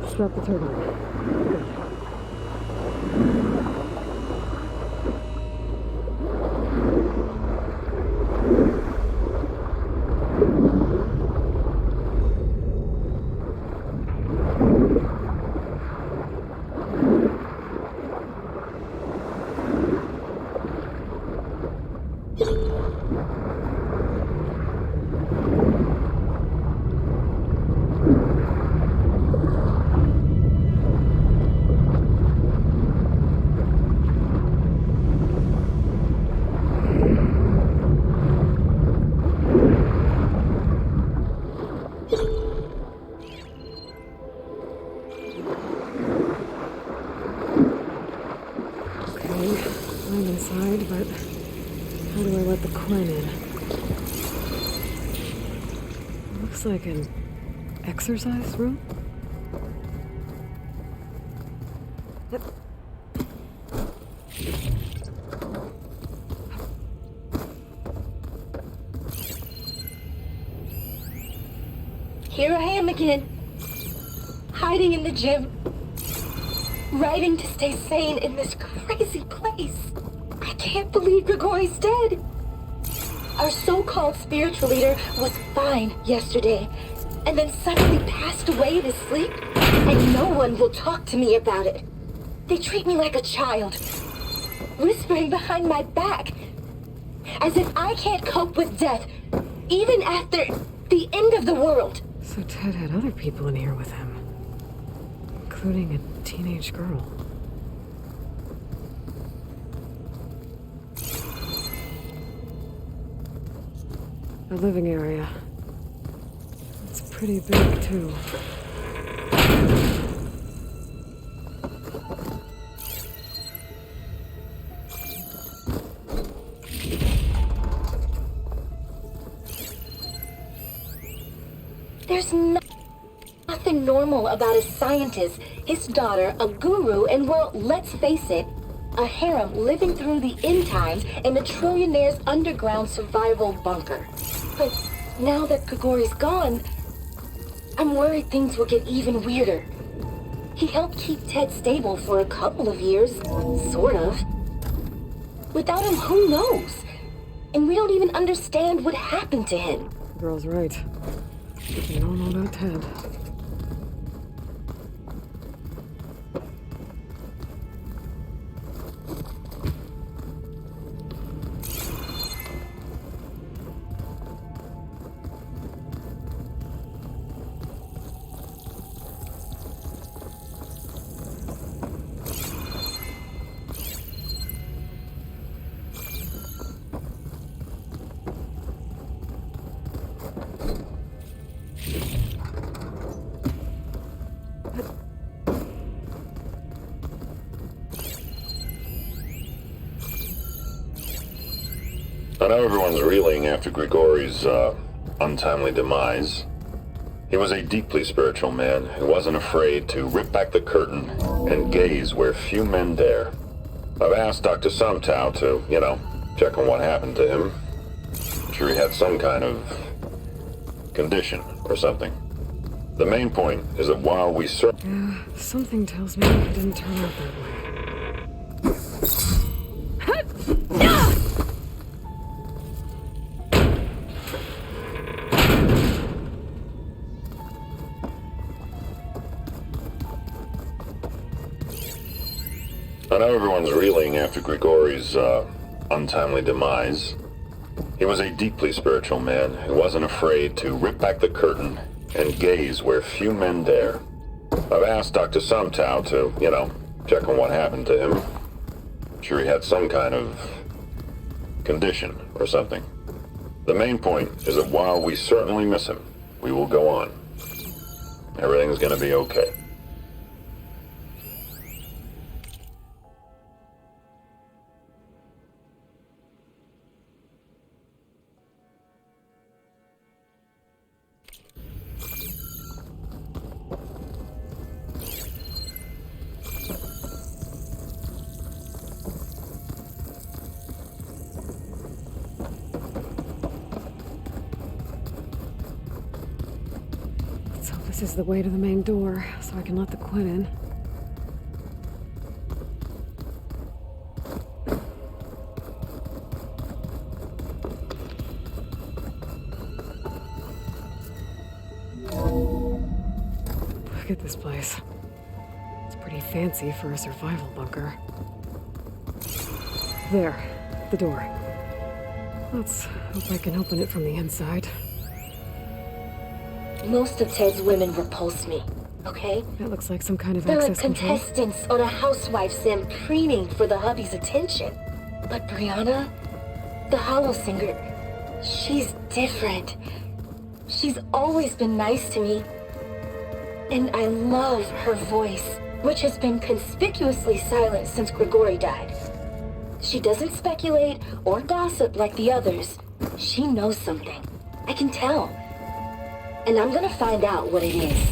Stop the turbine. I'm inside, but how do I let the Quinn in? Looks like an exercise room? Here I am again, hiding in the gym, writing to stay sane in this crazy place. I can't believe Grigori's dead. Our so-called spiritual leader was fine yesterday, and then suddenly passed away in his sleep, and no one will talk to me about it. They treat me like a child, whispering behind my back, as if I can't cope with death, even after the end of the world. So Ted had other people in here with him, including a teenage girl. The living area. It's pretty big, too. There's nothing normal about a scientist, his daughter, a guru, and well, let's face it, a harem living through the end times in a trillionaire's underground survival bunker. But now that Grigori's gone, I'm worried things will get even weirder. He helped keep Ted stable for a couple of years, sort of. Without him, who knows? And we don't even understand what happened to him. The girl's right. We don't know about Ted. I know everyone's reeling after Grigori's untimely demise. He was a deeply spiritual man who wasn't afraid to rip back the curtain and gaze where few men dare. I've asked Dr. Sumtow to, check on what happened to him. I'm sure he had some kind of condition or something. The main point is that while we Something tells me it didn't turn out that way. I know everyone's reeling after Grigori's untimely demise. He was a deeply spiritual man who wasn't afraid to rip back the curtain and gaze where few men dare. I've asked Dr. Sumtow to, check on what happened to him. I'm sure he had some kind of condition or something. The main point is that while we certainly miss him, we will go on. Everything's gonna be okay. So this is the way to the main door, so I can let the Quinn in. Look at this place. It's pretty fancy for a survival bunker. There, the door. Let's hope I can open it from the inside. Most of Ted's women repulse me, okay? That looks like some kind of They're like access control. contestants on a housewife sim preening for the hubby's attention. But Brianna, the hollow singer, she's different. She's always been nice to me. And I love her voice, which has been conspicuously silent since Grigori died. She doesn't speculate or gossip like the others. She knows something. I can tell. And I'm gonna find out what it is.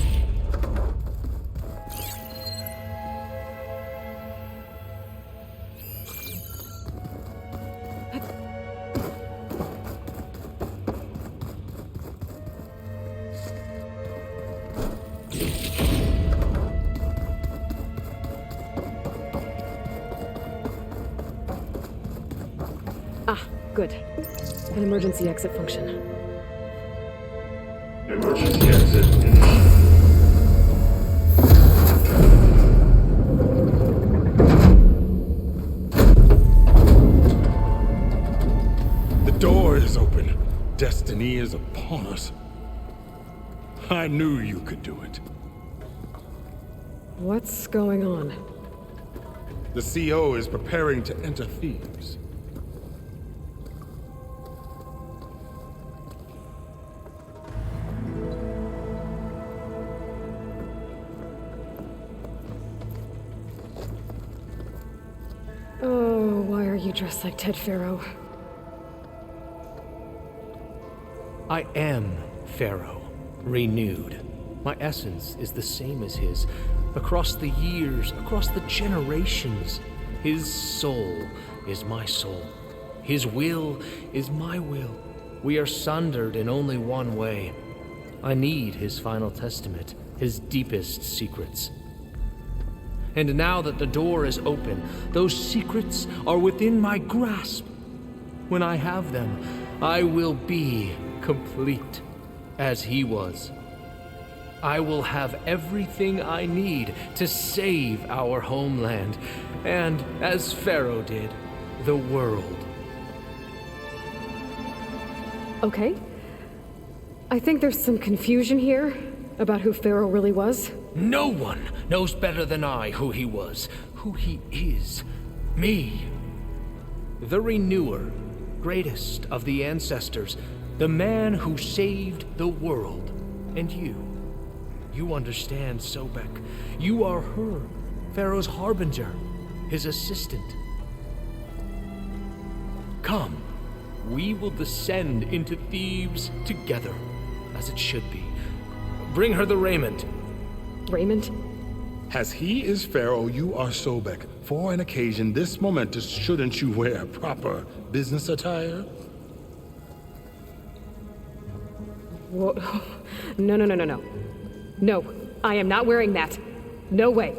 Ah, good. An emergency exit function. Emergency exit. The door is open. Destiny is upon us. I knew you could do it. What's going on? The CO is preparing to enter Thebes. Oh, why are you dressed like Ted Pharaoh? I am Pharaoh, renewed. My essence is the same as his. Across the years, across the generations, his soul is my soul. His will is my will. We are sundered in only one way. I need his final testament, his deepest secrets. And now that the door is open, those secrets are within my grasp. When I have them, I will be complete, as he was. I will have everything I need to save our homeland, and, as Pharaoh did, the world. Okay. I think there's some confusion here about who Pharaoh really was. No one knows better than I who he was, who he is. Me. The Renewer, greatest of the ancestors, the man who saved the world. And you. You understand, Sobek. You are her, Pharaoh's harbinger, his assistant. Come, we will descend into Thebes together, as it should be. Bring her the raiment. Raiment? As he is Pharaoh, you are Sobek. For an occasion this momentous, shouldn't you wear proper business attire? Whoa. No. No, I am not wearing that. No way.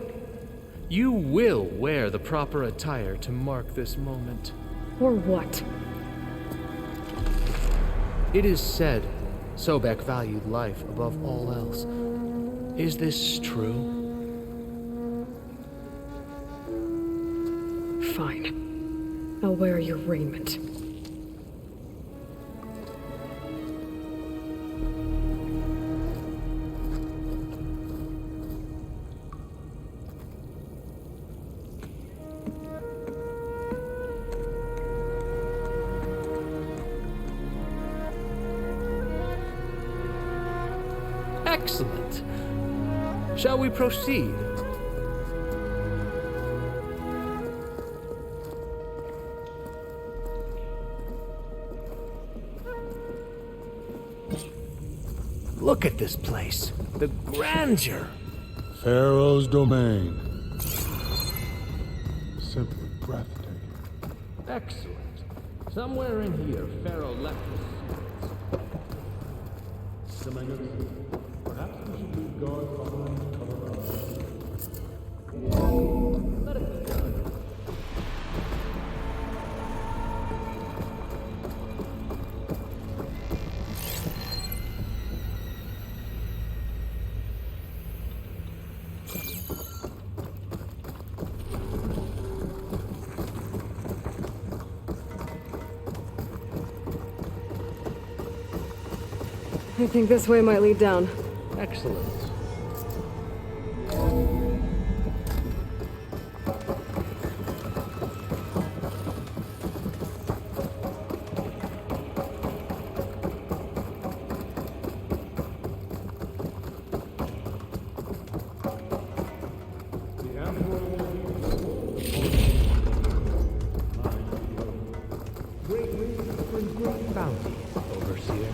You will wear the proper attire to mark this moment. Or what? It is said Sobek valued life above all else. Is this true? Fine. I'll wear your raiment. Excellent. Shall we proceed? Look at this place. The grandeur. Pharaoh's domain. Simply breathtaking. Excellent. Somewhere in here, Pharaoh left us. Perhaps we should leave guard behind to cover us. Let it be done. I think this way might lead down. Excellent. Great bounty, Overseer.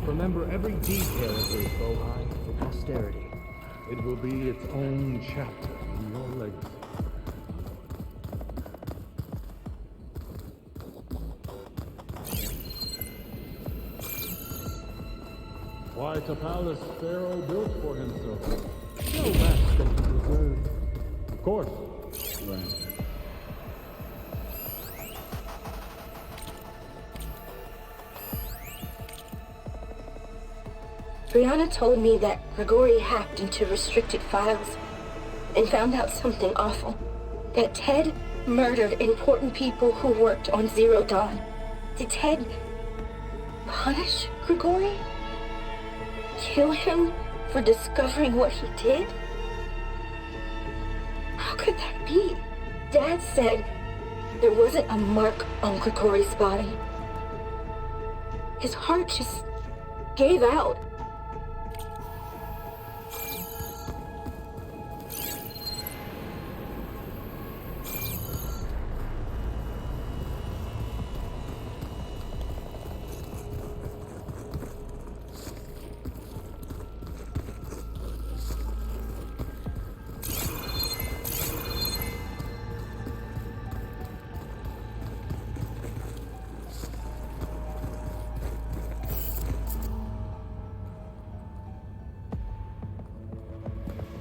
Remember every detail of this, Bohai, for posterity. It will be its own chapter in your legacy. Quite a palace Pharaoh built for himself. No less than he deserved. Of course, granted. Brianna told me that Grigori hacked into restricted files and found out something awful. That Ted murdered important people who worked on Zero Dawn. Did Ted punish Grigori? Kill him for discovering what he did? How could that be? Dad said there wasn't a mark on Grigori's body. His heart just gave out.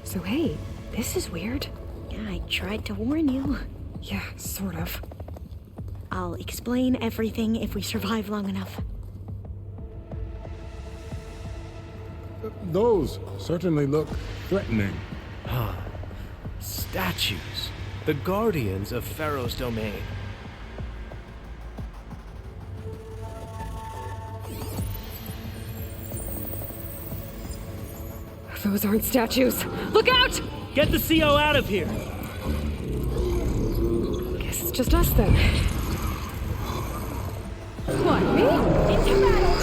So hey, this is weird. Yeah, I tried to warn you. Yeah, sort of. I'll explain everything if we survive long enough. Those certainly look threatening. Statues. The guardians of Pharaoh's domain. Those aren't statues. Look out! Get the CO out of here! Guess it's just us then. What, me? Into battle!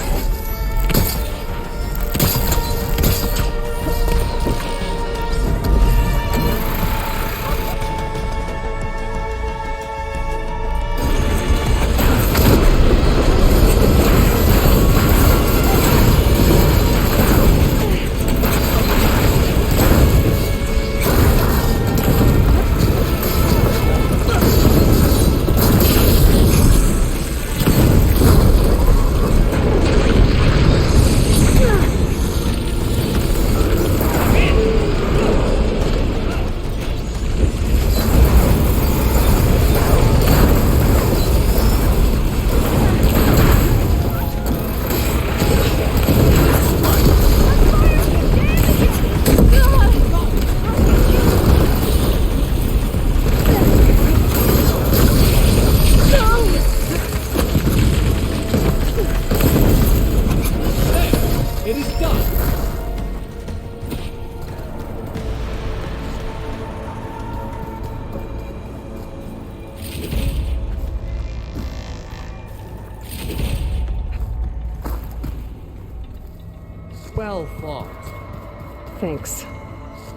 Well fought. Thanks.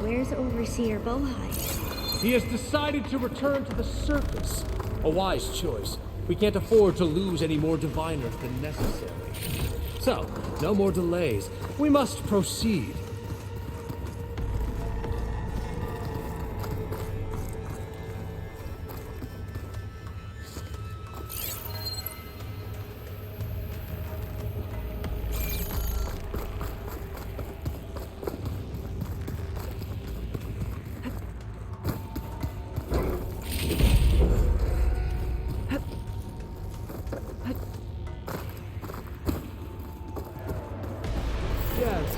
Where's Overseer Bohai? He has decided to return to the surface. A wise choice. We can't afford to lose any more diviners than necessary. So, no more delays. We must proceed. Yes,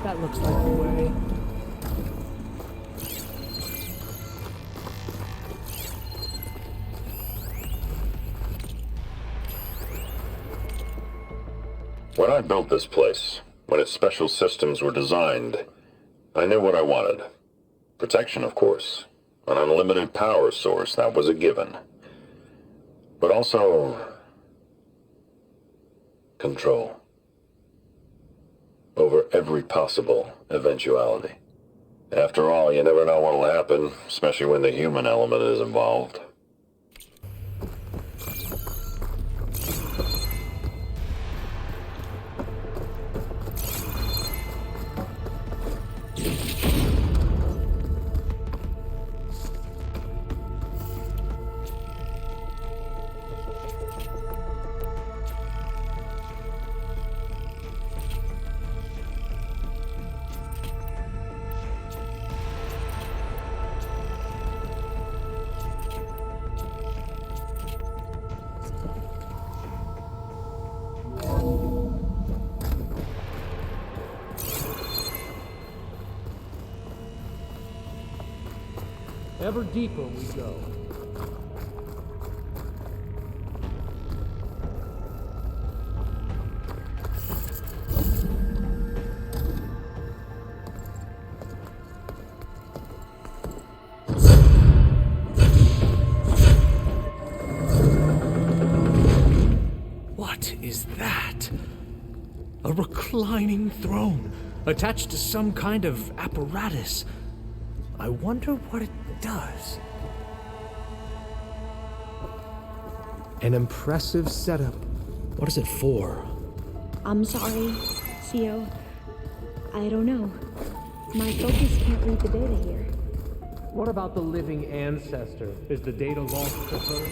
that looks like the way. When I built this place, when its special systems were designed, I knew what I wanted. Protection, of course. An unlimited power source, that was a given. But also... control. Over every possible eventuality. After all, you never know what'll happen, especially when the human element is involved. Ever deeper we go. What is that? A reclining throne, attached to some kind of apparatus. I wonder what it does. An impressive setup. What is it for? I'm sorry, Co. I don't know. My focus can't read the data here. What about the living ancestor? Is the data lost to her?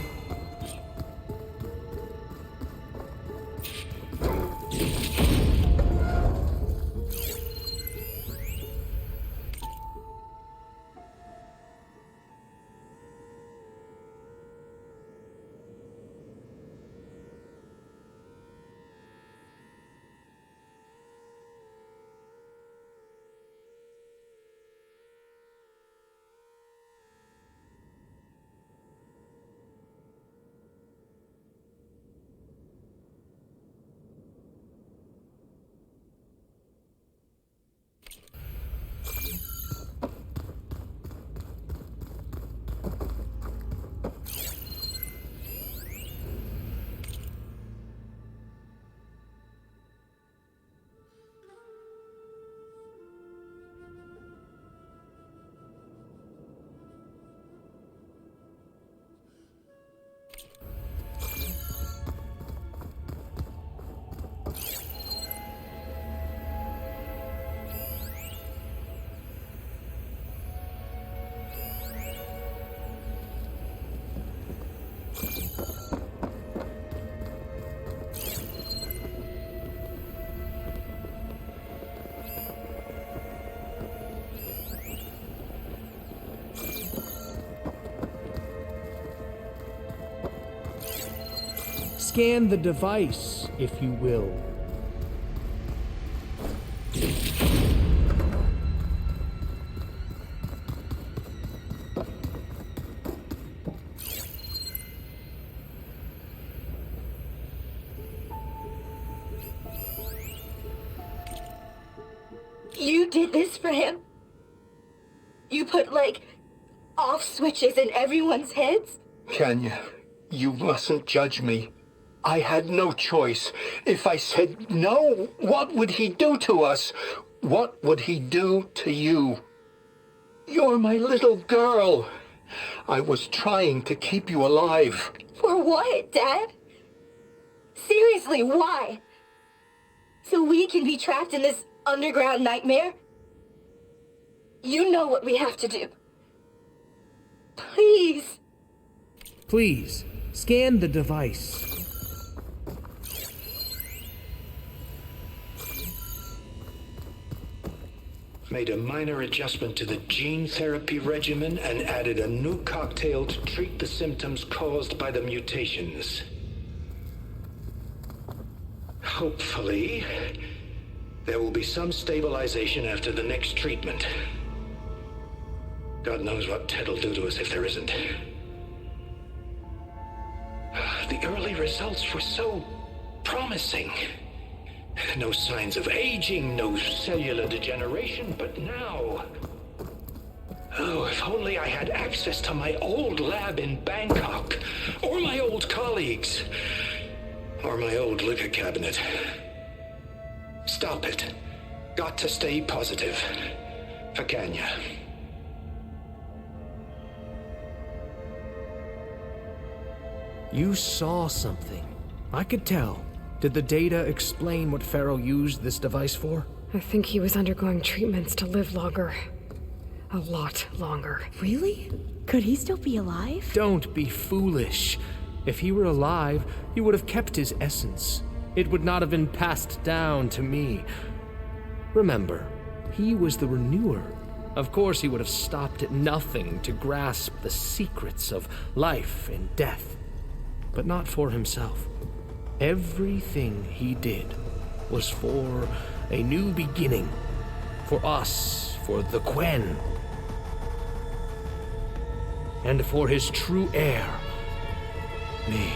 Scan the device, if you will. You did this for him? You put, like, off switches in everyone's heads? Kenya, you mustn't judge me. I had no choice. If I said no, what would he do to us? What would he do to you? You're my little girl. I was trying to keep you alive. For what, Dad? Seriously, why? So we can be trapped in this underground nightmare? You know what we have to do. Please. Please, scan the device. Made a minor adjustment to the gene therapy regimen and added a new cocktail to treat the symptoms caused by the mutations. Hopefully, there will be some stabilization after the next treatment. God knows what Ted'll do to us if there isn't. The early results were so promising. No signs of aging, no cellular degeneration, but now... Oh, if only I had access to my old lab in Bangkok, or my old colleagues, or my old liquor cabinet. Stop it. Got to stay positive. For Kenya. You saw something. I could tell. Did the data explain what Pharaoh used this device for? I think he was undergoing treatments to live longer. A lot longer. Really? Could he still be alive? Don't be foolish. If he were alive, he would have kept his essence. It would not have been passed down to me. Remember, he was the renewer. Of course he would have stopped at nothing to grasp the secrets of life and death. But not for himself. Everything he did was for a new beginning. For us, for the Quen. And for his true heir, me.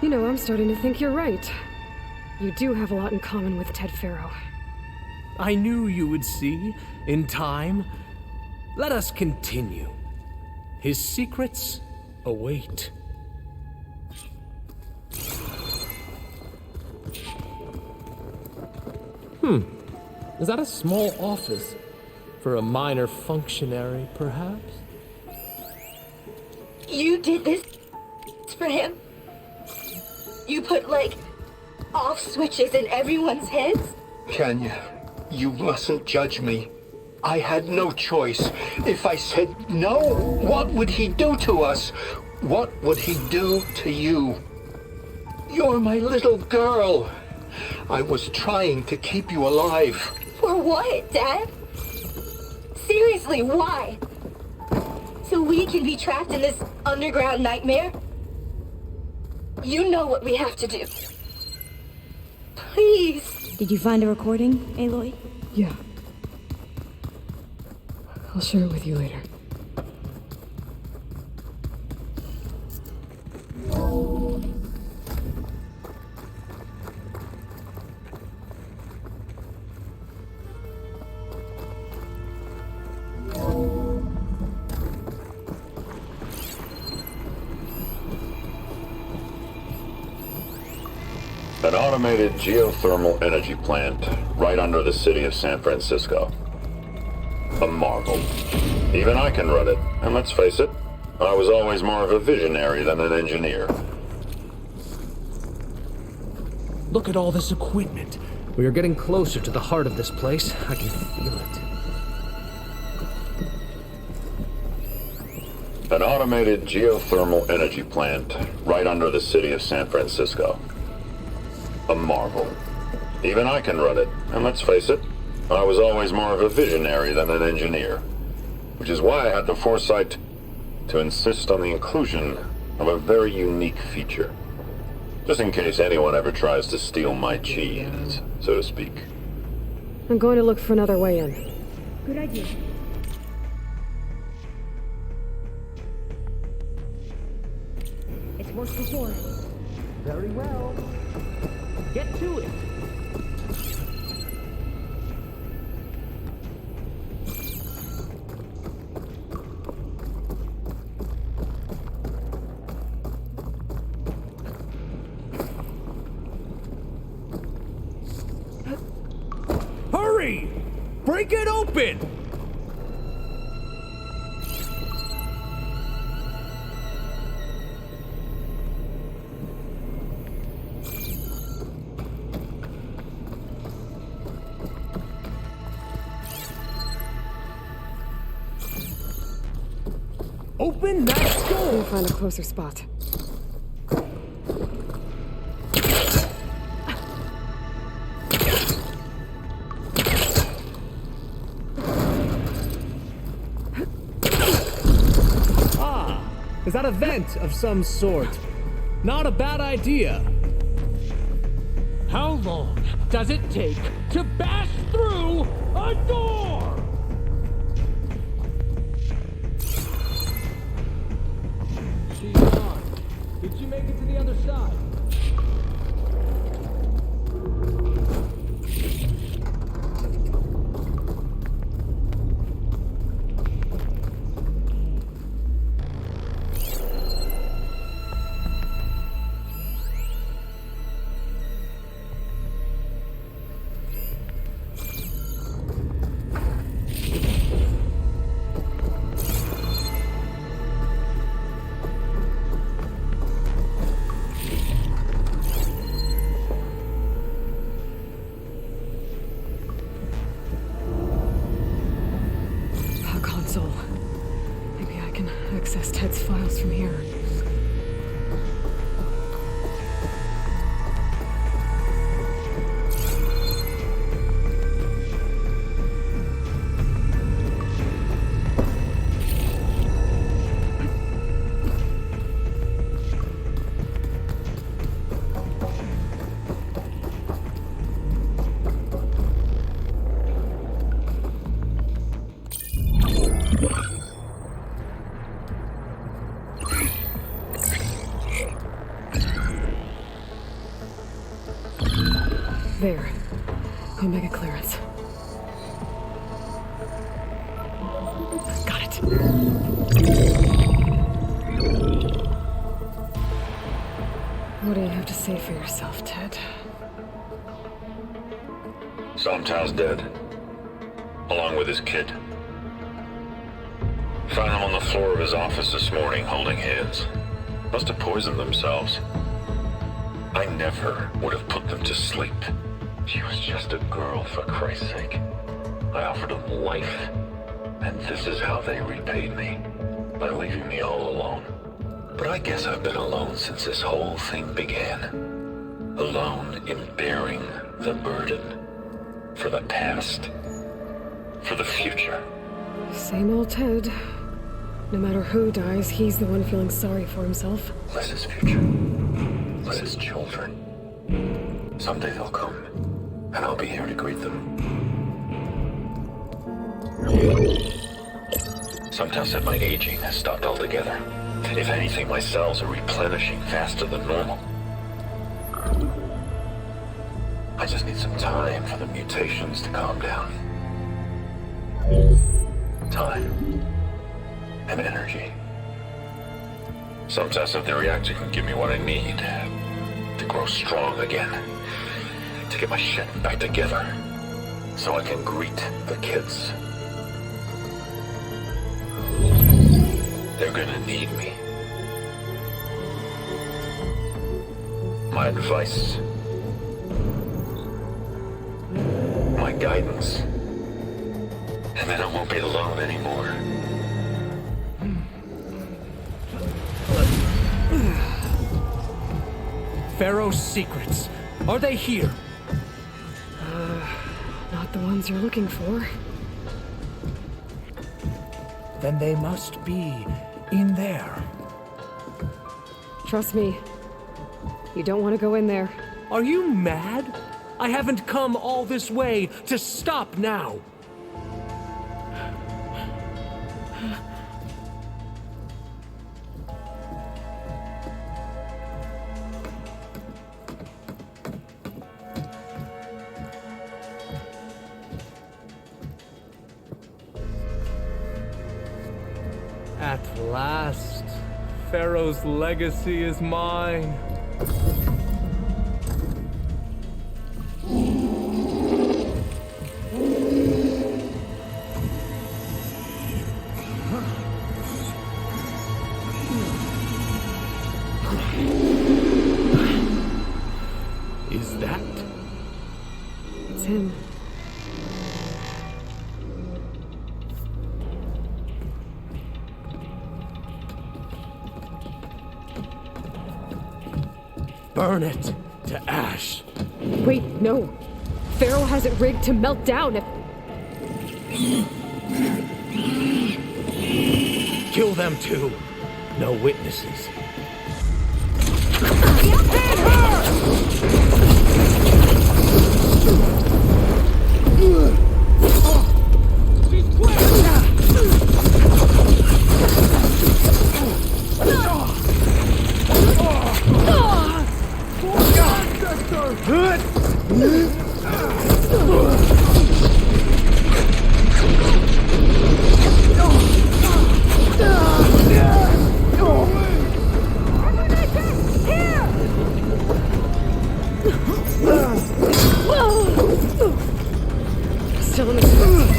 You know, I'm starting to think you're right. You do have a lot in common with Ted Pharaoh. I knew you would see, in time. Let us continue. His secrets await. Is that a small office? For a minor functionary, perhaps? You did this for him? You put, like, off switches in everyone's heads? Kenya, you mustn't judge me. I had no choice. If I said no, what would he do to us? What would he do to you? You're my little girl. I was trying to keep you alive. For what, Dad? Seriously, why? So we can be trapped in this underground nightmare? You know what we have to do. Please. Did you find a recording, Aloy? Yeah. I'll share it with you later. An automated geothermal energy plant right under the city of San Francisco. A marvel. Even I can run it, and let's face it, I was always more of a visionary than an engineer. Look at all this equipment. We are getting closer to the heart of this place. I can feel it. An automated geothermal energy plant right under the city of San Francisco. A marvel. Even I can run it, and let's face it, I was always more of a visionary than an engineer. Which is why I had the foresight to insist on the inclusion of a very unique feature. Just in case anyone ever tries to steal my cheese, so to speak. I'm going to look for another way in. Good idea. It's worked before. Very well. Get to it. Hurry! Break it open! Open that door! We'll find a closer spot. Is that a vent of some sort? Not a bad idea. How long does it take to bash through a door? She's gone. Did you make it to the other side? Maybe I can access Ted's files from here. There. Omega clearance. Got it. What do you have to say for yourself, Ted? Somtown's dead. Along with his kid. Found him on the floor of his office this morning, holding hands. Must have poisoned themselves. I never would have put them to sleep. She was just a girl, for Christ's sake. I offered them life, and this is how they repaid me, by leaving me all alone. But I guess I've been alone since this whole thing began. Alone in bearing the burden. For the past. For the future. Same old Ted. No matter who dies, he's the one feeling sorry for himself. Less his future. Less his children. Someday they'll come, and I'll be here to greet them. Sometimes said my aging has stopped altogether. If anything, my cells are replenishing faster than normal. I just need some time for the mutations to calm down. Time. And energy. Sometimes if the reactor can give me what I need to grow strong again. To get my shit back together. So I can greet the kids. They're gonna need me. My advice. My guidance. And then I won't be alone anymore. Pharaoh's secrets. Are they here? Not the ones you're looking for. Then they must be in there. Trust me. You don't want to go in there. Are you mad? I haven't come all this way to stop now. At last, Pharaoh's legacy is mine. is that? It's him. Burn it to ash. Wait, no. Pharaoh has it rigged to melt down if... Kill them too. No witnesses. Still in the street.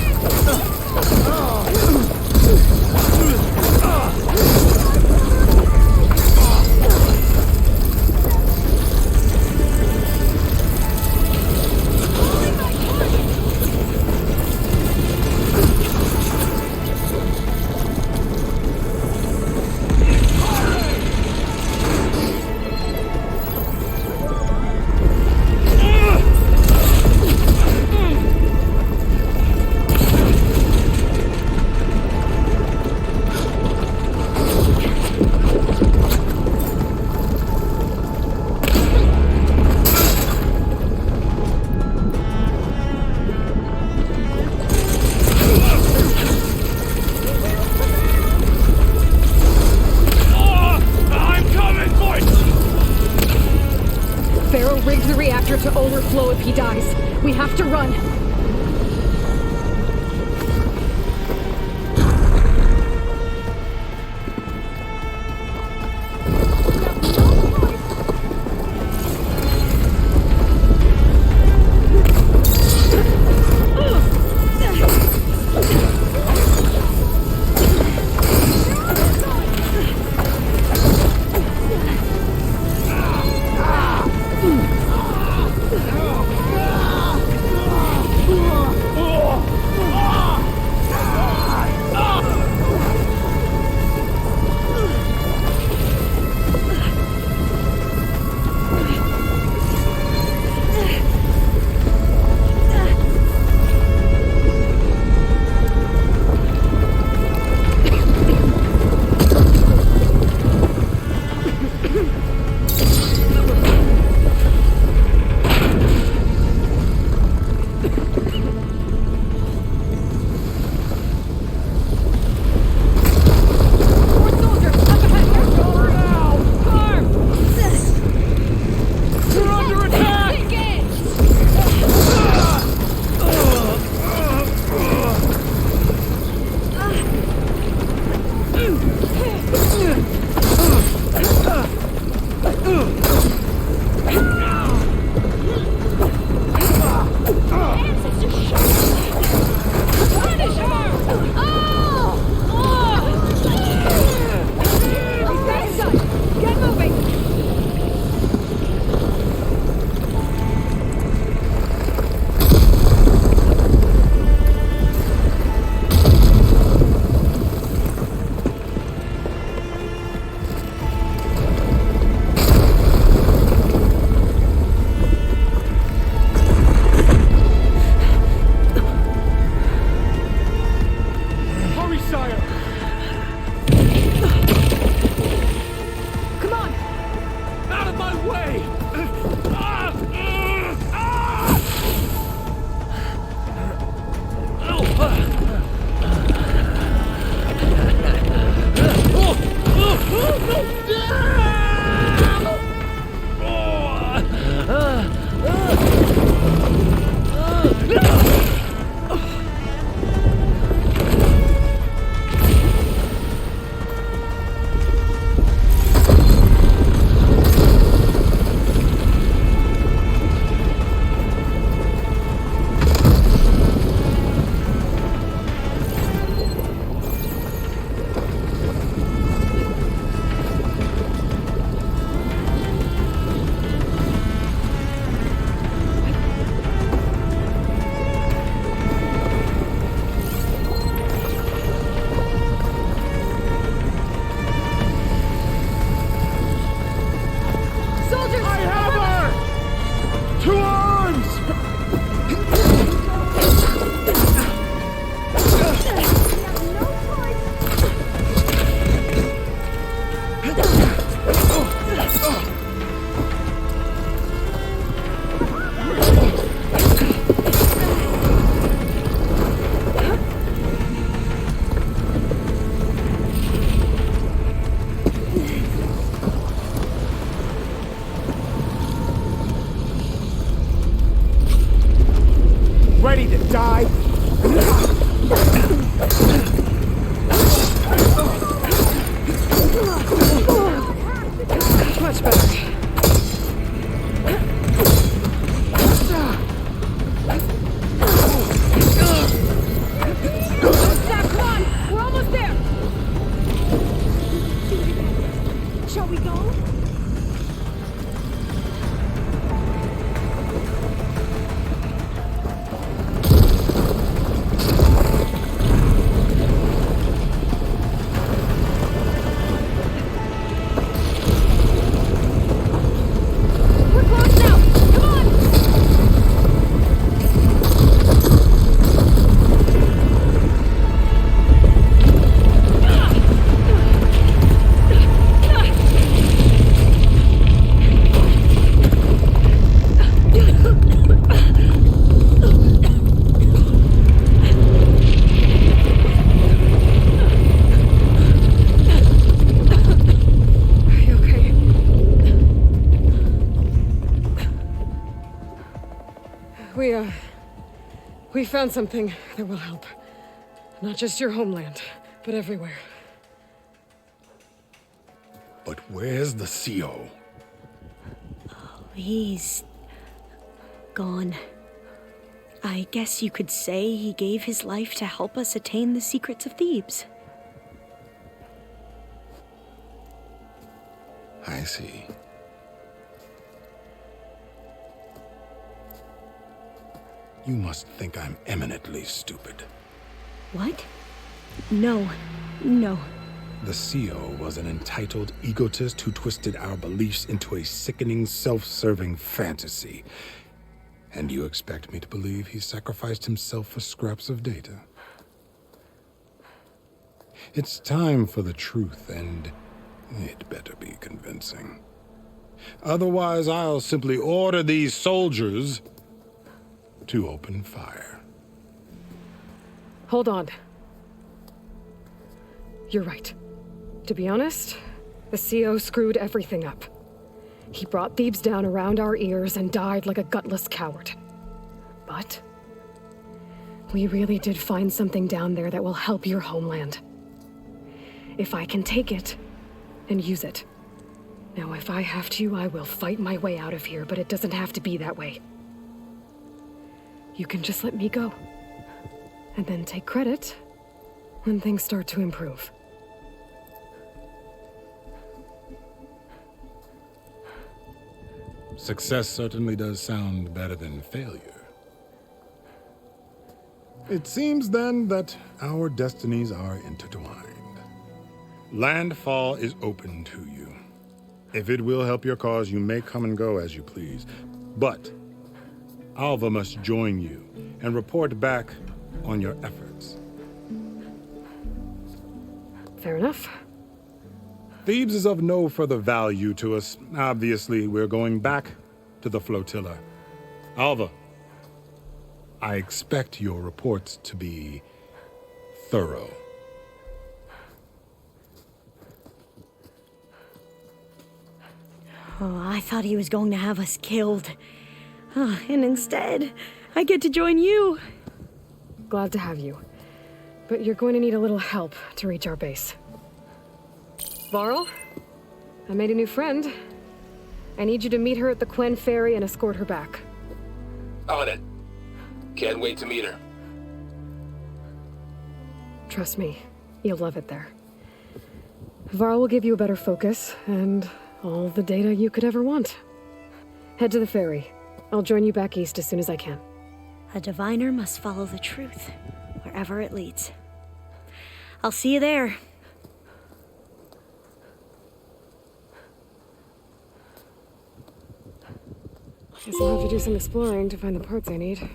Pharaoh rigged the reactor to overflow if he dies. We have to run. ready to die? Much better. Come on! We're almost there! Shall we go? We're close now! Come on! Are you okay? We found something that will help. Not just your homeland, but everywhere. But where's the CO? He's gone. I guess you could say he gave his life to help us attain the secrets of Thebes. I see. You must think I'm eminently stupid. What? No. No. The CO was an entitled egotist who twisted our beliefs into a sickening, self-serving fantasy. And you expect me to believe he sacrificed himself for scraps of data? It's time for the truth, and it better be convincing. Otherwise, I'll simply order these soldiers to open fire. Hold on. You're right. To be honest, the CO screwed everything up. He brought Thebes down around our ears and died like a gutless coward. But we really did find something down there that will help your homeland. If I can take it and use it. Now, if I have to, I will fight my way out of here, but it doesn't have to be that way. You can just let me go. And then take credit when things start to improve. Success certainly does sound better than failure. It seems then that our destinies are intertwined. Landfall is open to you. If it will help your cause, you may come and go as you please. But Alva must join you and report back on your efforts. Fair enough. Thebes is of no further value to us. Obviously, we're going back to the flotilla. Alva, I expect your reports to be thorough. Oh, I thought he was going to have us killed. And instead, I get to join you. Glad to have you. But you're going to need a little help to reach our base. Varl, I made a new friend. I need you to meet her at the Quen Ferry and escort her back. On it. Can't wait to meet her. Trust me, you'll love it there. Varl will give you a better focus and all the data you could ever want. Head to the ferry. I'll join you back east as soon as I can. A diviner must follow the truth, wherever it leads. I'll see you there. Guess I'll have to do some exploring to find the parts I need.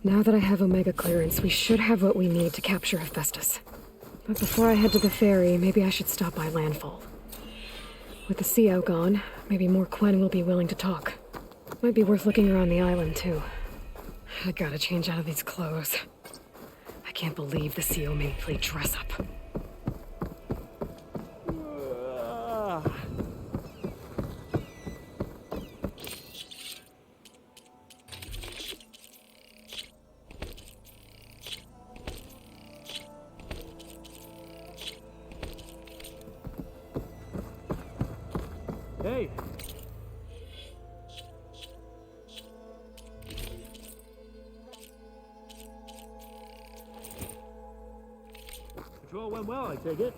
Now that I have Omega clearance, we should have what we need to capture Hephaestus. But before I head to the ferry, maybe I should stop by Landfall. With the CO gone, maybe more Quen will be willing to talk. Might be worth looking around the island, too. I gotta change out of these clothes. I can't believe the CO made me play dress up. all went well, I take it.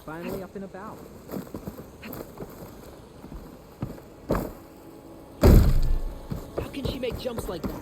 Finally up and about. How can she make jumps like that?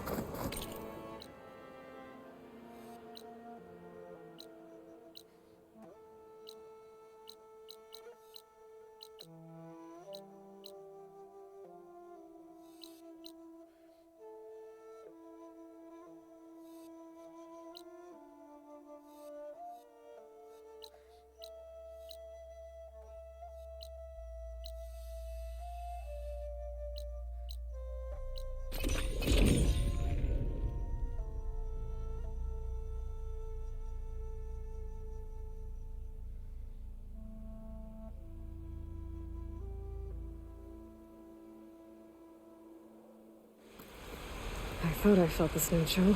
I thought I felt the snow chill.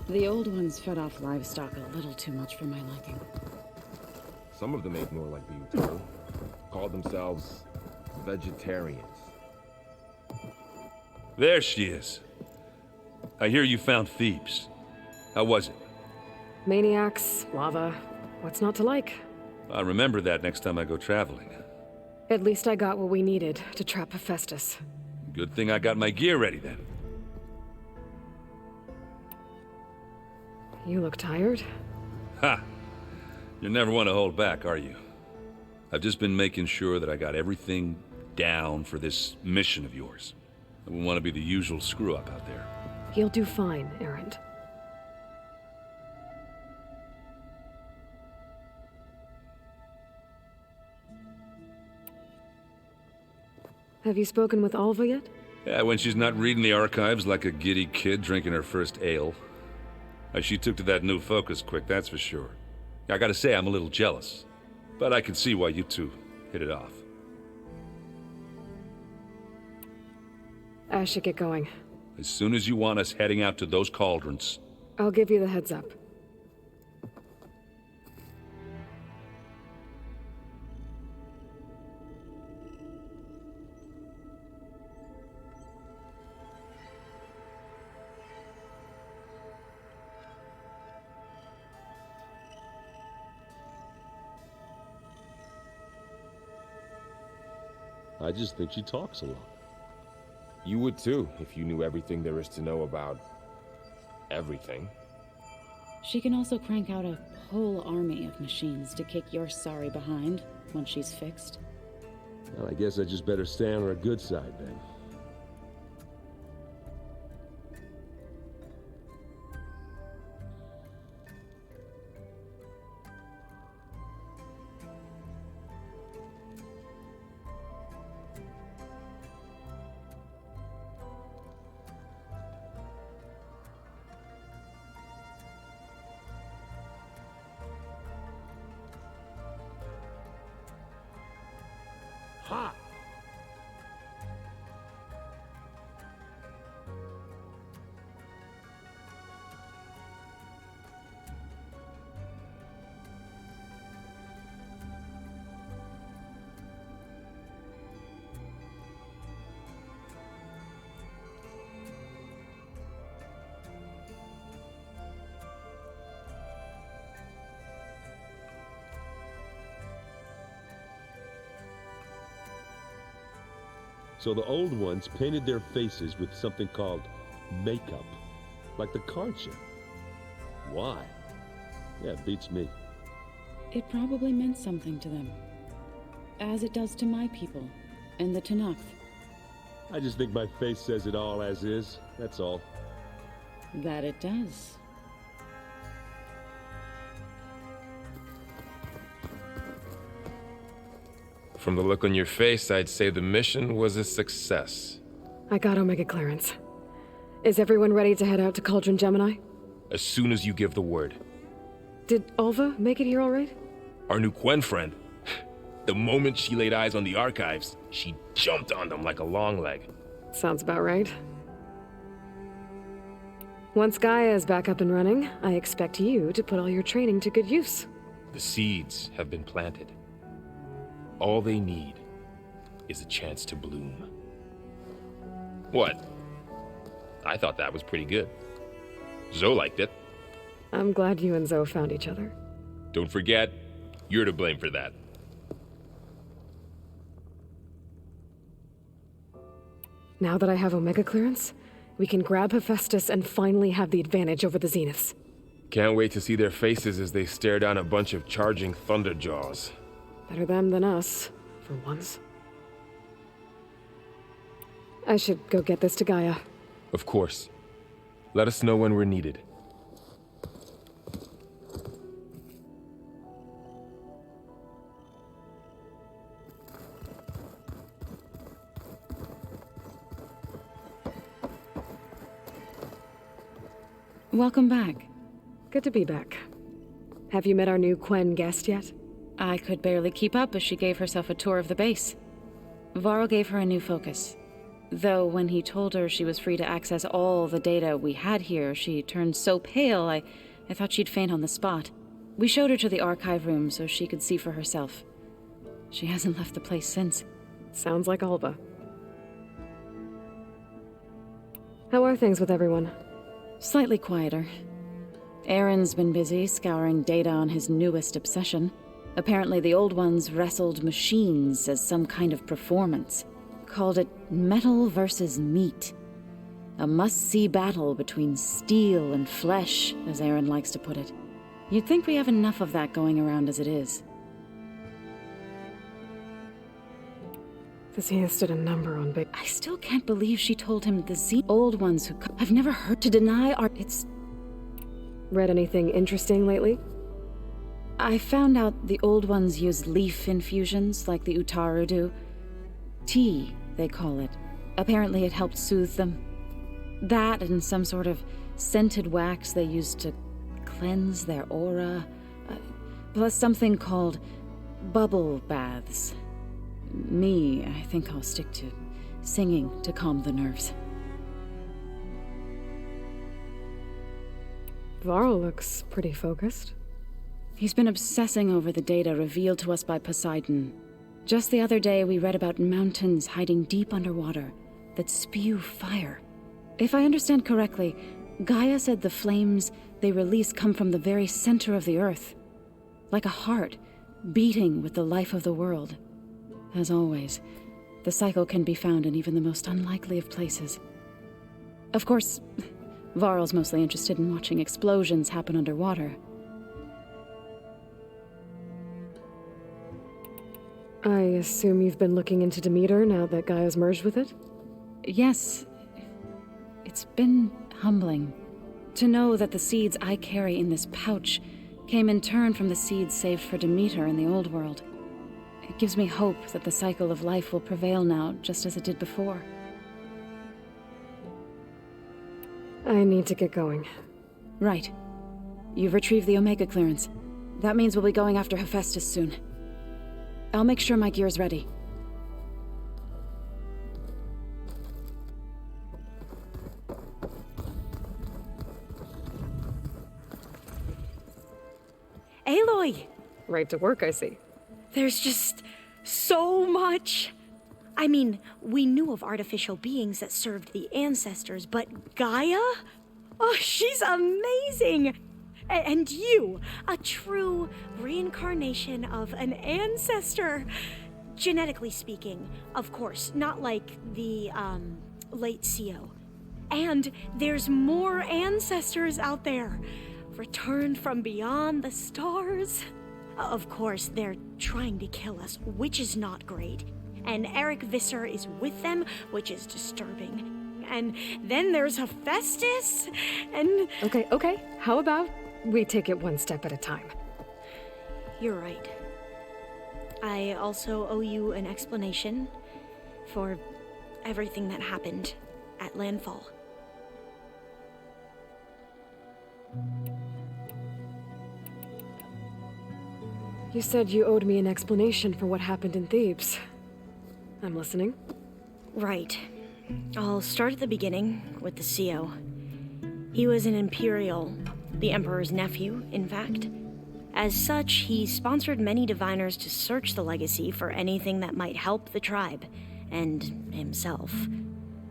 The old ones fed off livestock a little too much for my liking. Some of them ate more like the Utah. Called themselves vegetarians. There she is. I hear you found Thebes. How was it? Maniacs, lava, what's not to like? I'll remember that next time I go traveling. At least I got what we needed to trap Hephaestus. Good thing I got my gear ready then. You look tired. Ha! You never want to hold back, are you? I've just been making sure that I got everything down for this mission of yours. I wouldn't want to be the usual screw-up out there. You'll do fine, Errant. Have you spoken with Alva yet? Yeah, when she's not reading the archives like a giddy kid drinking her first ale. She took to that new focus quick, that's for sure. I gotta say, I'm a little jealous. But I can see why you two hit it off. I should get going. As soon as you want us heading out to those cauldrons. I'll give you the heads up. I just think she talks a lot. You would too, if you knew everything there is to know about everything. She can also crank out a whole army of machines to kick your sorry behind once she's fixed. Well, I guess I just better stay on her good side then. Ha! So the old ones painted their faces with something called makeup, like the card ship. Why? Yeah, it beats me. It probably meant something to them. As it does to my people, and the Tanakh. I just think my face says it all as is, that's all. That it does. From the look on your face, I'd say the mission was a success. I got Omega clearance. Is everyone ready to head out to Cauldron Gemini? As soon as you give the word. Did Alva make it here all right? Our new Quen friend. The moment she laid eyes on the archives, she jumped on them like a long leg. Sounds about right. Once Gaia is back up and running, I expect you to put all your training to good use. The seeds have been planted. All they need is a chance to bloom. What? I thought that was pretty good. Zoe liked it. I'm glad you and Zoe found each other. Don't forget, you're to blame for that. Now that I have Omega clearance, we can grab Hephaestus and finally have the advantage over the Zeniths. Can't wait to see their faces as they stare down a bunch of charging Thunderjaws. Better them than us, for once. I should go get this to Gaia. Of course. Let us know when we're needed. Welcome back. Good to be back. Have you met our new Quen guest yet? I could barely keep up as she gave herself a tour of the base. Varl gave her a new focus. Though when he told her she was free to access all the data we had here, she turned so pale I thought she'd faint on the spot. We showed her to the archive room so she could see for herself. She hasn't left the place since. Sounds like Alba. How are things with everyone? Slightly quieter. Aaron's been busy scouring data on his newest obsession. Apparently the old ones wrestled machines as some kind of performance. Called it metal versus meat. A must-see battle between steel and flesh, as Aaron likes to put it. You'd think we have enough of that going around as it is. The Zeniths did a number on Big... I still can't believe she told him the old ones who... I've never heard to deny our... It's... Read anything interesting lately? I found out the old ones use leaf infusions like the Utaru do. Tea, they call it. Apparently it helped soothe them. That and some sort of scented wax they used to cleanse their aura. Plus something called bubble baths. Me, I think I'll stick to singing to calm the nerves. Varl looks pretty focused. He's been obsessing over the data revealed to us by Poseidon. Just the other day, we read about mountains hiding deep underwater that spew fire. If I understand correctly, Gaia said the flames they release come from the very center of the earth. Like a heart, beating with the life of the world. As always, the cycle can be found in even the most unlikely of places. Of course, Varl's mostly interested in watching explosions happen underwater. I assume you've been looking into Demeter now that Gaia's merged with it? Yes. It's been humbling. To know that the seeds I carry in this pouch came in turn from the seeds saved for Demeter in the old world. It gives me hope that the cycle of life will prevail now, just as it did before. I need to get going. Right. You've retrieved the Omega clearance. That means we'll be going after Hephaestus soon. I'll make sure my gear's ready. Aloy! Right to work, I see. There's just so much. I mean, we knew of artificial beings that served the ancestors, but Gaia? Oh, she's amazing! And you, a true reincarnation of an ancestor. Genetically speaking, of course, not like the, late CO. And there's more ancestors out there, returned from beyond the stars. Of course, they're trying to kill us, which is not great. And Eric Visser is with them, which is disturbing. And then there's Hephaestus, and... Okay. How about we take it one step at a time? You're right. I also owe you an explanation for everything that happened at Landfall. You said you owed me an explanation for what happened in Thebes. I'm listening. Right. I'll start at the beginning with the CO. He was an Imperial, the Emperor's nephew, in fact. As such, he sponsored many diviners to search the legacy for anything that might help the tribe, and himself.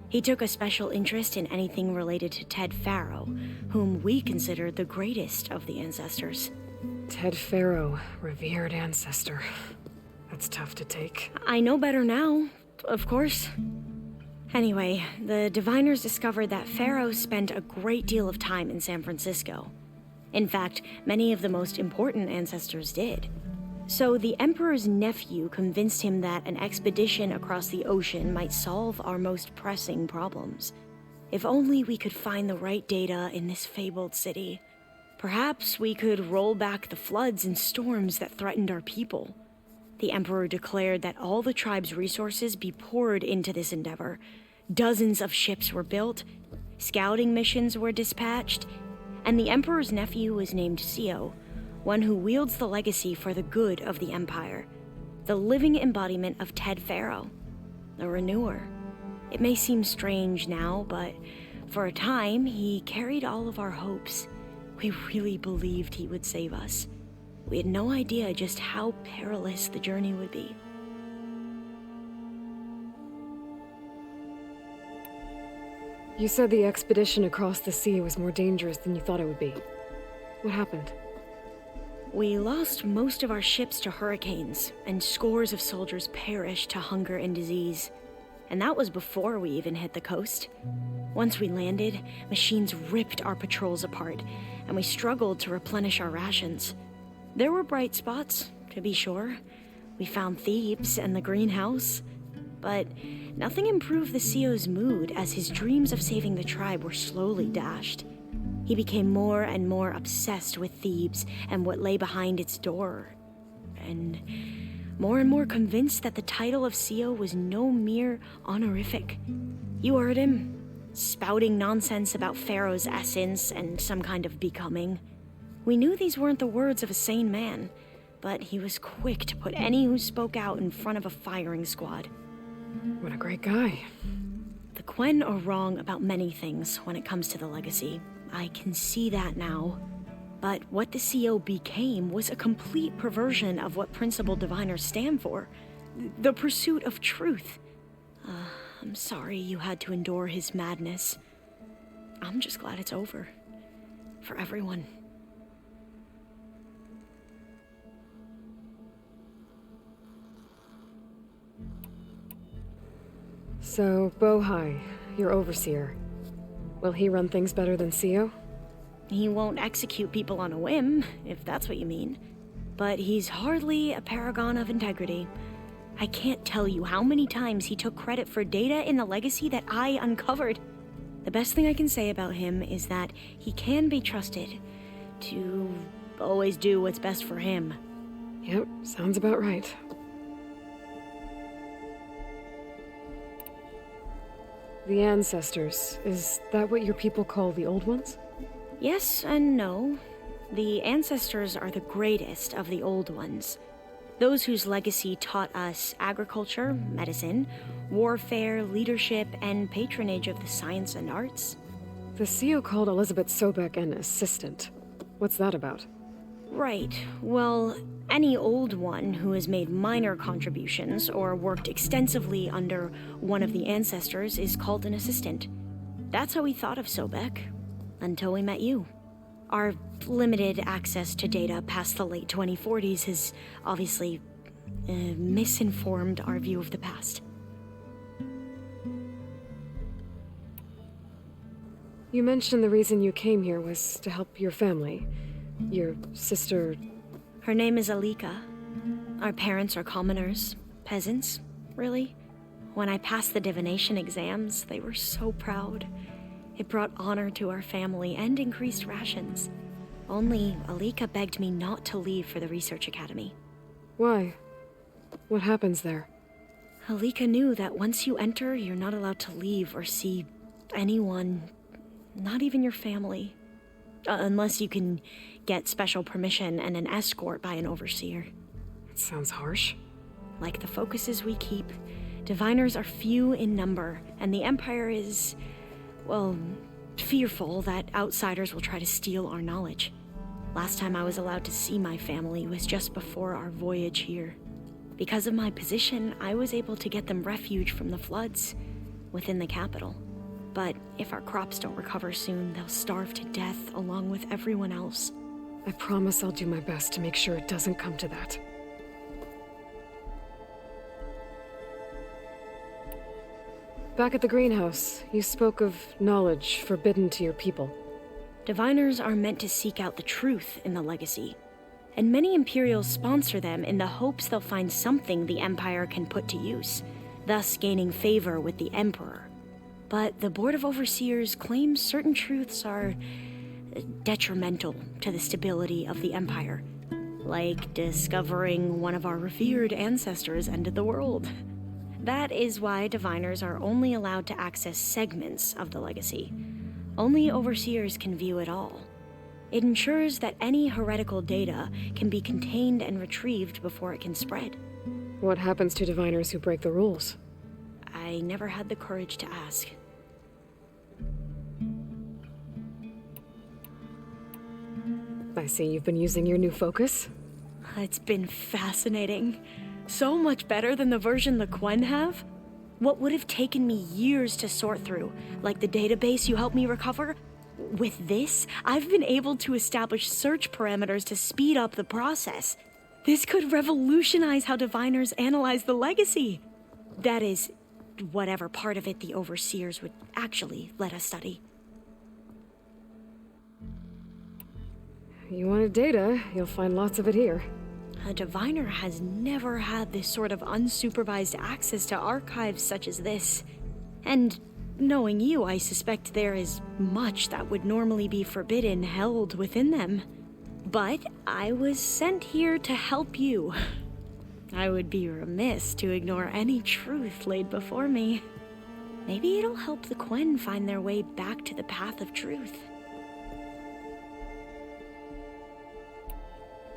He took a special interest in anything related to Ted Faro, whom we consider the greatest of the ancestors. Ted Faro, revered ancestor. That's tough to take. I know better now, of course. Anyway, the diviners discovered that Faro spent a great deal of time in San Francisco. In fact, many of the most important ancestors did. So the Emperor's nephew convinced him that an expedition across the ocean might solve our most pressing problems. If only we could find the right data in this fabled city. Perhaps we could roll back the floods and storms that threatened our people. The Emperor declared that all the tribe's resources be poured into this endeavor. Dozens of ships were built, scouting missions were dispatched, and the Emperor's nephew was named CO, one who wields the legacy for the good of the Empire, the living embodiment of Ted Faro, the Renewer. It may seem strange now, but for a time, he carried all of our hopes. We really believed he would save us. We had no idea just how perilous the journey would be. You said the expedition across the sea was more dangerous than you thought it would be. What happened? We lost most of our ships to hurricanes, and scores of soldiers perished to hunger and disease. And that was before we even hit the coast. Once we landed, machines ripped our patrols apart, and we struggled to replenish our rations. There were bright spots, to be sure. We found Thebes and the greenhouse. But nothing improved the CO's mood as his dreams of saving the tribe were slowly dashed. He became more and more obsessed with Thebes and what lay behind its door. And more convinced that the title of CO was no mere honorific. You heard him, spouting nonsense about Pharaoh's essence and some kind of becoming. We knew these weren't the words of a sane man, but he was quick to put any who spoke out in front of a firing squad. What a great guy. The Quen are wrong about many things when it comes to the legacy. I can see that now. But what the CO became was a complete perversion of what principled diviners stand for. The pursuit of truth. I'm sorry you had to endure his madness. I'm just glad it's over. For everyone. So, Bohai, your overseer. Will he run things better than CO? He won't execute people on a whim, if that's what you mean. But he's hardly a paragon of integrity. I can't tell you how many times he took credit for data in the legacy that I uncovered. The best thing I can say about him is that he can be trusted to always do what's best for him. Yep, sounds about right. The ancestors, is that what your people call the old ones? Yes and no. The ancestors are the greatest of the old ones. Those whose legacy taught us agriculture, medicine, warfare, leadership, and patronage of the science and arts. The CO called Elizabeth Sobek an assistant. What's that about? Right. Well, any old one who has made minor contributions or worked extensively under one of the ancestors is called an assistant. That's how we thought of Sobek, until we met you. Our limited access to data past the late 2040s has obviously misinformed our view of the past. You mentioned the reason you came here was to help your family. Your sister... Her name is Alika. Our parents are commoners, peasants, really. When I passed the divination exams, they were so proud. It brought honor to our family and increased rations. Only Alika begged me not to leave for the research academy. Why? What happens there? Alika knew that once you enter, you're not allowed to leave or see anyone, not even your family. Unless you can get special permission and an escort by an overseer. It sounds harsh. Like the focuses we keep, diviners are few in number, and the Empire is, well, fearful that outsiders will try to steal our knowledge. Last time I was allowed to see my family was just before our voyage here. Because of my position, I was able to get them refuge from the floods within the capital. But if our crops don't recover soon, they'll starve to death along with everyone else. I promise I'll do my best to make sure it doesn't come to that. Back at the greenhouse, you spoke of knowledge forbidden to your people. Diviners are meant to seek out the truth in the legacy, and many Imperials sponsor them in the hopes they'll find something the Empire can put to use, thus gaining favor with the Emperor. But the Board of Overseers claims certain truths are detrimental to the stability of the Empire, like discovering one of our revered ancestors ended the world. That is why diviners are only allowed to access segments of the legacy. Only overseers can view it all. It ensures that any heretical data can be contained and retrieved before it can spread. What happens to diviners who break the rules? I never had the courage to ask. I see you've been using your new focus. It's been fascinating. So much better than the version the Quen have. What would have taken me years to sort through, like the database you helped me recover, with this, I've been able to establish search parameters to speed up the process. This could revolutionize how diviners analyze the legacy. That is, whatever part of it the overseers would actually let us study. You wanted data, you'll find lots of it here. A diviner has never had this sort of unsupervised access to archives such as this. And knowing you, I suspect there is much that would normally be forbidden held within them. But I was sent here to help you. I would be remiss to ignore any truth laid before me. Maybe it'll help the Quen find their way back to the path of truth.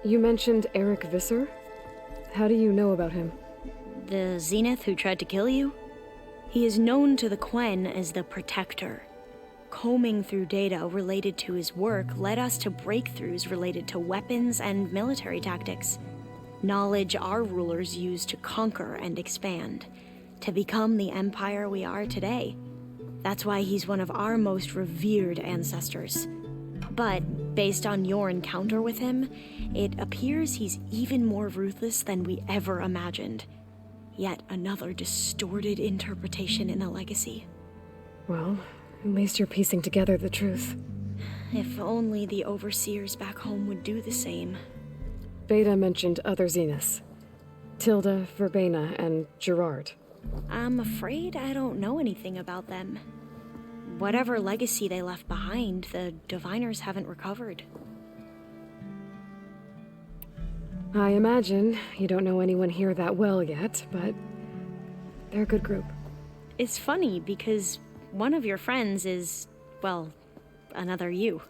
You mentioned Eric Visser? How do you know about him? The Zenith who tried to kill you? He is known to the Quen as the Protector. Combing through data related to his work led us to breakthroughs related to weapons and military tactics. Knowledge our rulers used to conquer and expand, to become the empire we are today. That's why he's one of our most revered ancestors. But based on your encounter with him, it appears he's even more ruthless than we ever imagined. Yet another distorted interpretation in the legacy. Well, at least you're piecing together the truth. If only the overseers back home would do the same. Beta mentioned other Zeniths. Tilda, Verbena, and Gerard. I'm afraid I don't know anything about them. Whatever legacy they left behind, the diviners haven't recovered. I imagine you don't know anyone here that well yet, but they're a good group. It's funny because one of your friends is, well, another you.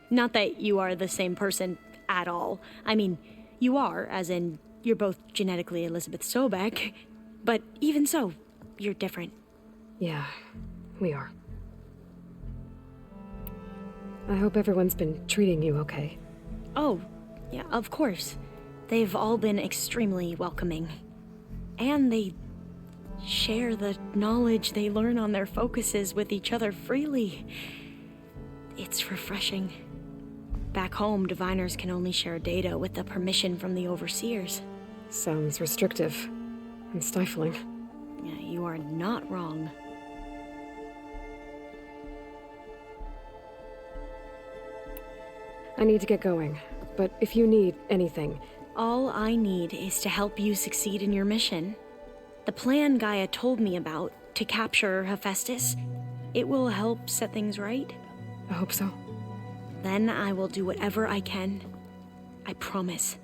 Not that you are the same person at all. I mean, you are, as in, you're both genetically Elizabeth Sobek, but even so, you're different. Yeah, we are. I hope everyone's been treating you okay. Oh, yeah, of course. They've all been extremely welcoming. And they share the knowledge they learn on their focuses with each other freely. It's refreshing. Back home, diviners can only share data with the permission from the overseers. Sounds restrictive and stifling. Yeah, you are not wrong. I need to get going, but if you need anything... All I need is to help you succeed in your mission. The plan Gaia told me about, to capture Hephaestus, it will help set things right. I hope so. Then I will do whatever I can. I promise.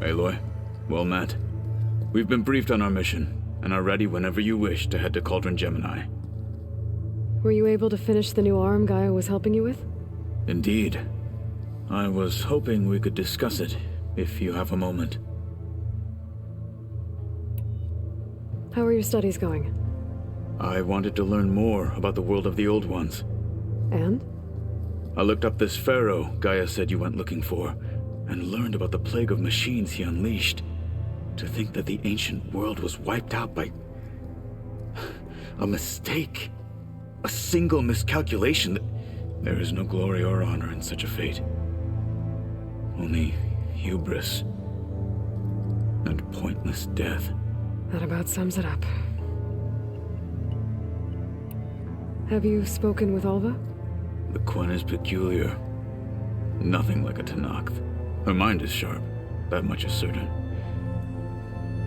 Aloy, well met. We've been briefed on our mission, and are ready whenever you wish to head to Cauldron Gemini. Were you able to finish the new arm Gaia was helping you with? Indeed. I was hoping we could discuss it, if you have a moment. How are your studies going? I wanted to learn more about the world of the Old Ones. And? I looked up this pharaoh Gaia said you went looking for, and learned about the plague of machines he unleashed. To think that the ancient world was wiped out by... a mistake. A single miscalculation. There is no glory or honor in such a fate. Only hubris and pointless death. That about sums it up. Have you spoken with Alva? The Quen is peculiar. Nothing like a Tenakth. Her mind is sharp, that much is certain.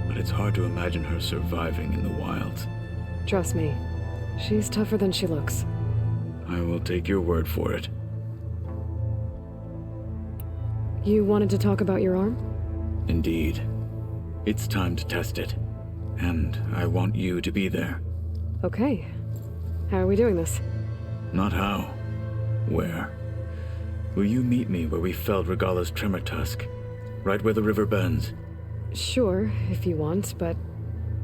But it's hard to imagine her surviving in the wilds. Trust me, she's tougher than she looks. I will take your word for it. You wanted to talk about your arm? Indeed. It's time to test it. And I want you to be there. Okay. How are we doing this? Not how. Where? Will you meet me where we felled Regala's tremor tusk? Right where the river bends? Sure, if you want, but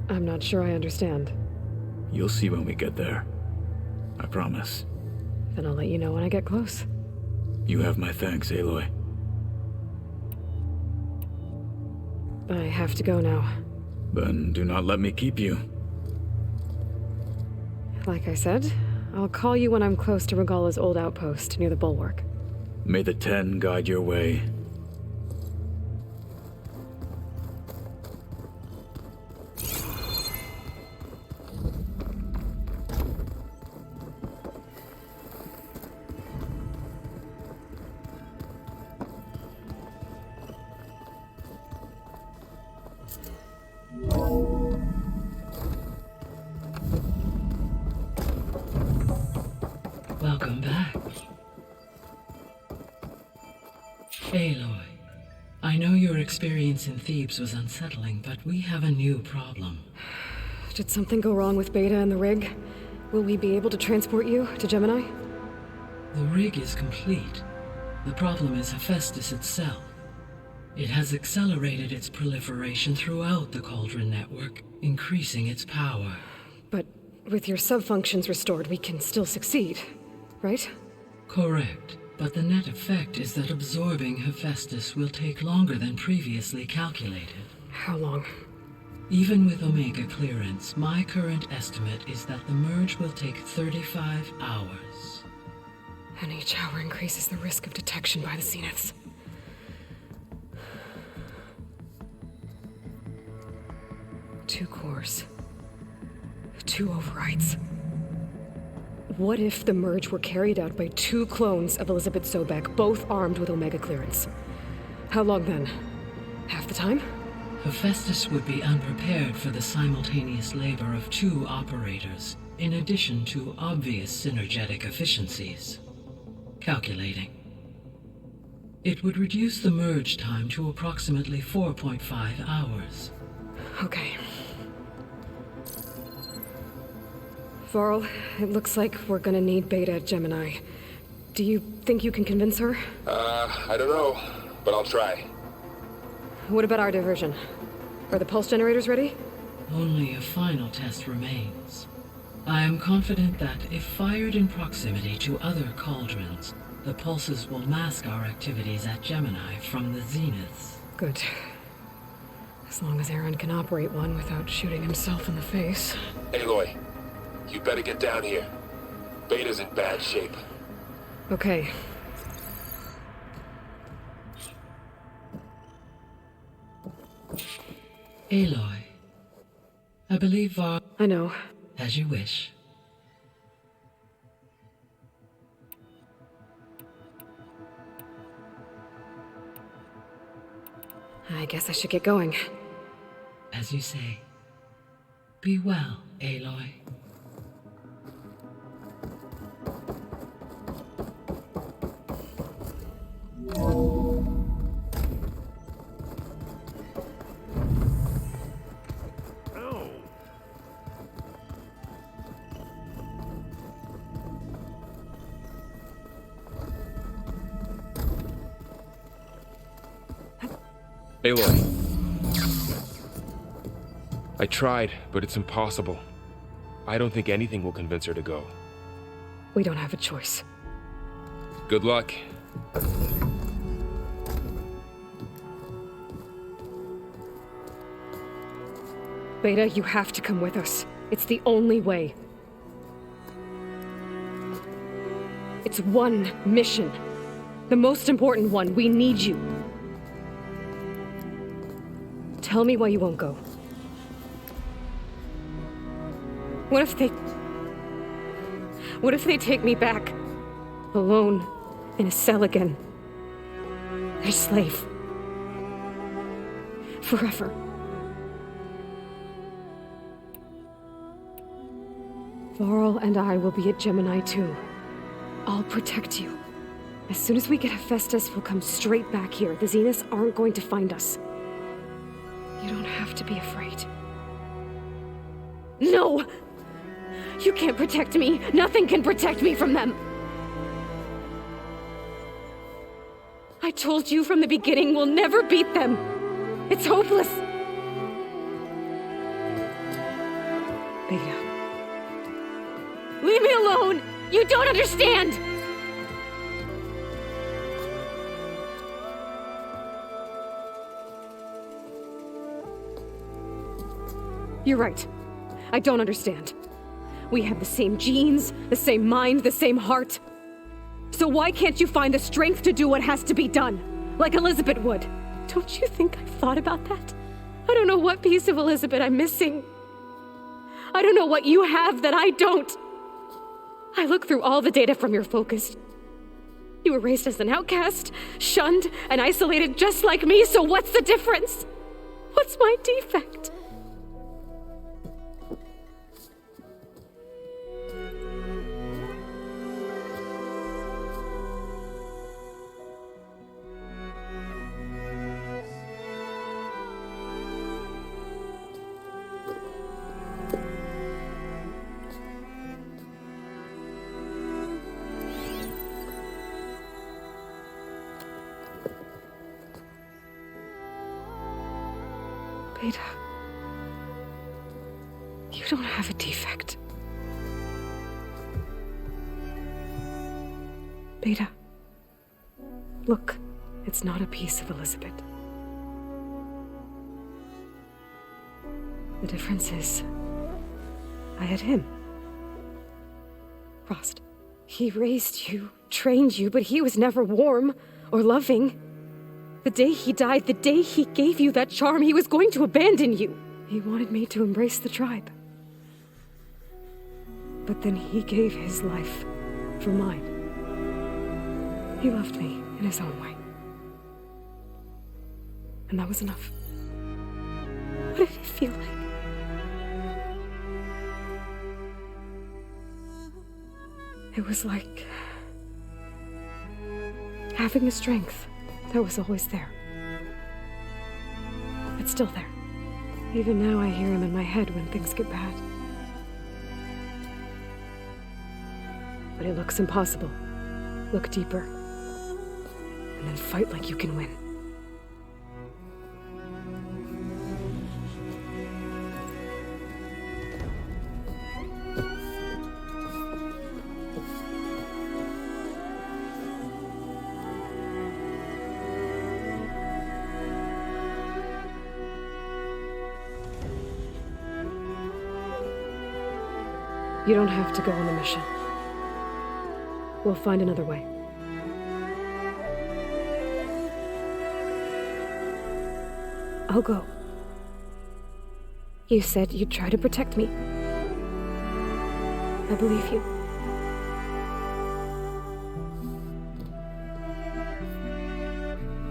I'm not sure I understand. You'll see when we get there. I promise. Then I'll let you know when I get close. You have my thanks, Aloy. I have to go now. Then do not let me keep you. Like I said, I'll call you when I'm close to Regala's old outpost near the bulwark. May the Ten guide your way. Welcome back. Aloy, I know your experience in Thebes was unsettling, but we have a new problem. Did something go wrong with Beta and the rig? Will we be able to transport you to Gemini? The rig is complete. The problem is Hephaestus itself. It has accelerated its proliferation throughout the Cauldron network, increasing its power. But with your subfunctions restored, we can still succeed, right? Correct. But the net effect is that absorbing Hephaestus will take longer than previously calculated. How long? Even with Omega clearance, my current estimate is that the merge will take 35 hours. And each hour increases the risk of detection by the Zeniths. Two cores. Two overrides. What if the merge were carried out by two clones of Elizabeth Sobek, both armed with Omega clearance? How long then? Half the time? Hephaestus would be unprepared for the simultaneous labor of two operators, in addition to obvious synergetic efficiencies. Calculating. It would reduce the merge time to approximately 4.5 hours. Okay. Varl, it looks like we're gonna need Beta at Gemini. Do you think you can convince her? I don't know, but I'll try. What about our diversion? Are the pulse generators ready? Only a final test remains. I am confident that if fired in proximity to other cauldrons, the pulses will mask our activities at Gemini from the zeniths. Good. As long as Aaron can operate one without shooting himself in the face. Aloy, you better get down here. Beta's in bad shape. Okay. Aloy, I believe Var... I know. As you wish. I guess I should get going. As you say. Be well, Aloy. Aloy. I tried, but it's impossible. I don't think anything will convince her to go. We don't have a choice. Good luck. Beta, you have to come with us. It's the only way. It's one mission. The most important one. We need you. Tell me why you won't go. What if they take me back? Alone, in a cell again. A slave. Forever. Varl and I will be at Gemini too. I'll protect you. As soon as we get Hephaestus, we'll come straight back here. The Zeniths aren't going to find us. You don't have to be afraid. No! You can't protect me. Nothing can protect me from them. I told you from the beginning we'll never beat them. It's hopeless. Beta. Leave me alone! You don't understand! You're right. I don't understand. We have the same genes, the same mind, the same heart. So why can't you find the strength to do what has to be done? Like Elizabeth would. Don't you think I've thought about that? I don't know what piece of Elizabeth I'm missing. I don't know what you have that I don't. I look through all the data from your focus. You were raised as an outcast, shunned, and isolated just like me, so what's the difference? What's my defect? Beta, you don't have a defect. Beta, look, it's not a piece of Elizabeth. The difference is, I had him. Frost. He raised you, trained you, but he was never warm or loving. The day he died, the day he gave you that charm, he was going to abandon you. He wanted me to embrace the tribe. But then he gave his life for mine. He loved me in his own way. And that was enough. What did it feel like? It was like having a strength that was always there. It's still there. Even now I hear him in my head when things get bad. But it looks impossible. Look deeper. And then fight like you can win. You don't have to go on the mission. We'll find another way. I'll go. You said you'd try to protect me. I believe you.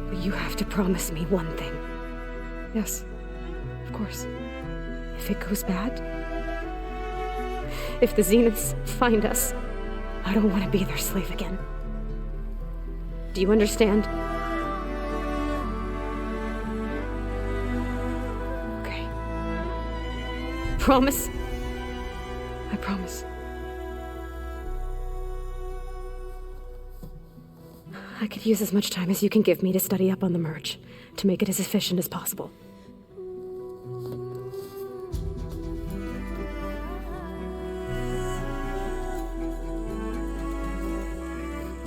But you have to promise me one thing. Yes, of course. If it goes bad, if the Zeniths find us, I don't want to be their slave again. Do you understand? Okay. Promise? I promise. I could use as much time as you can give me to study up on the merge, to make it as efficient as possible.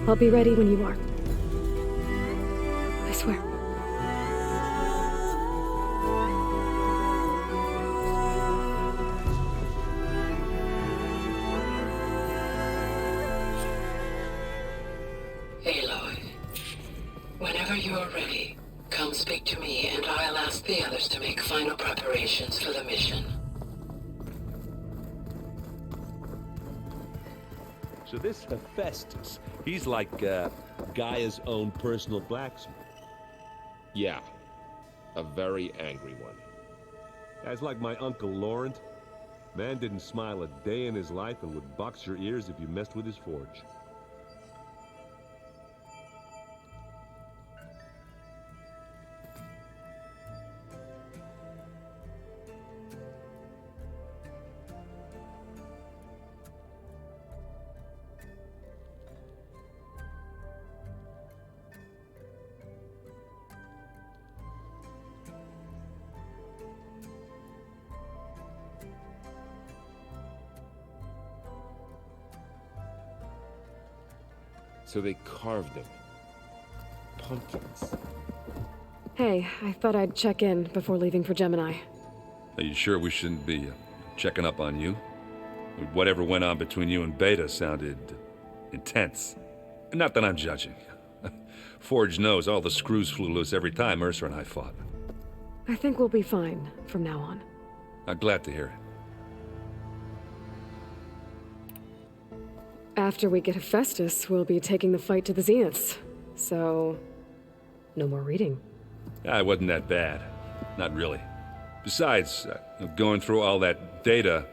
I'll be ready when you are. I swear. Aloy, whenever you're ready, come speak to me and I'll ask the others to make final preparations for the mission. So this Hephaestus, he's like Gaia's own personal blacksmith. Yeah, a very angry one. Guy's like my Uncle Laurent. Man didn't smile a day in his life and would box your ears if you messed with his forge. So they carved him. Pumpkins. Hey, I thought I'd check in before leaving for Gemini. Are you sure we shouldn't be checking up on you? Whatever went on between you and Beta sounded intense. Not that I'm judging. Forge knows all the screws flew loose every time Mercer and I fought. I think we'll be fine from now on. I'm glad to hear it. After we get Hephaestus, we'll be taking the fight to the Zeniths. So, no more reading. It wasn't that bad. Not really. Besides, going through all that data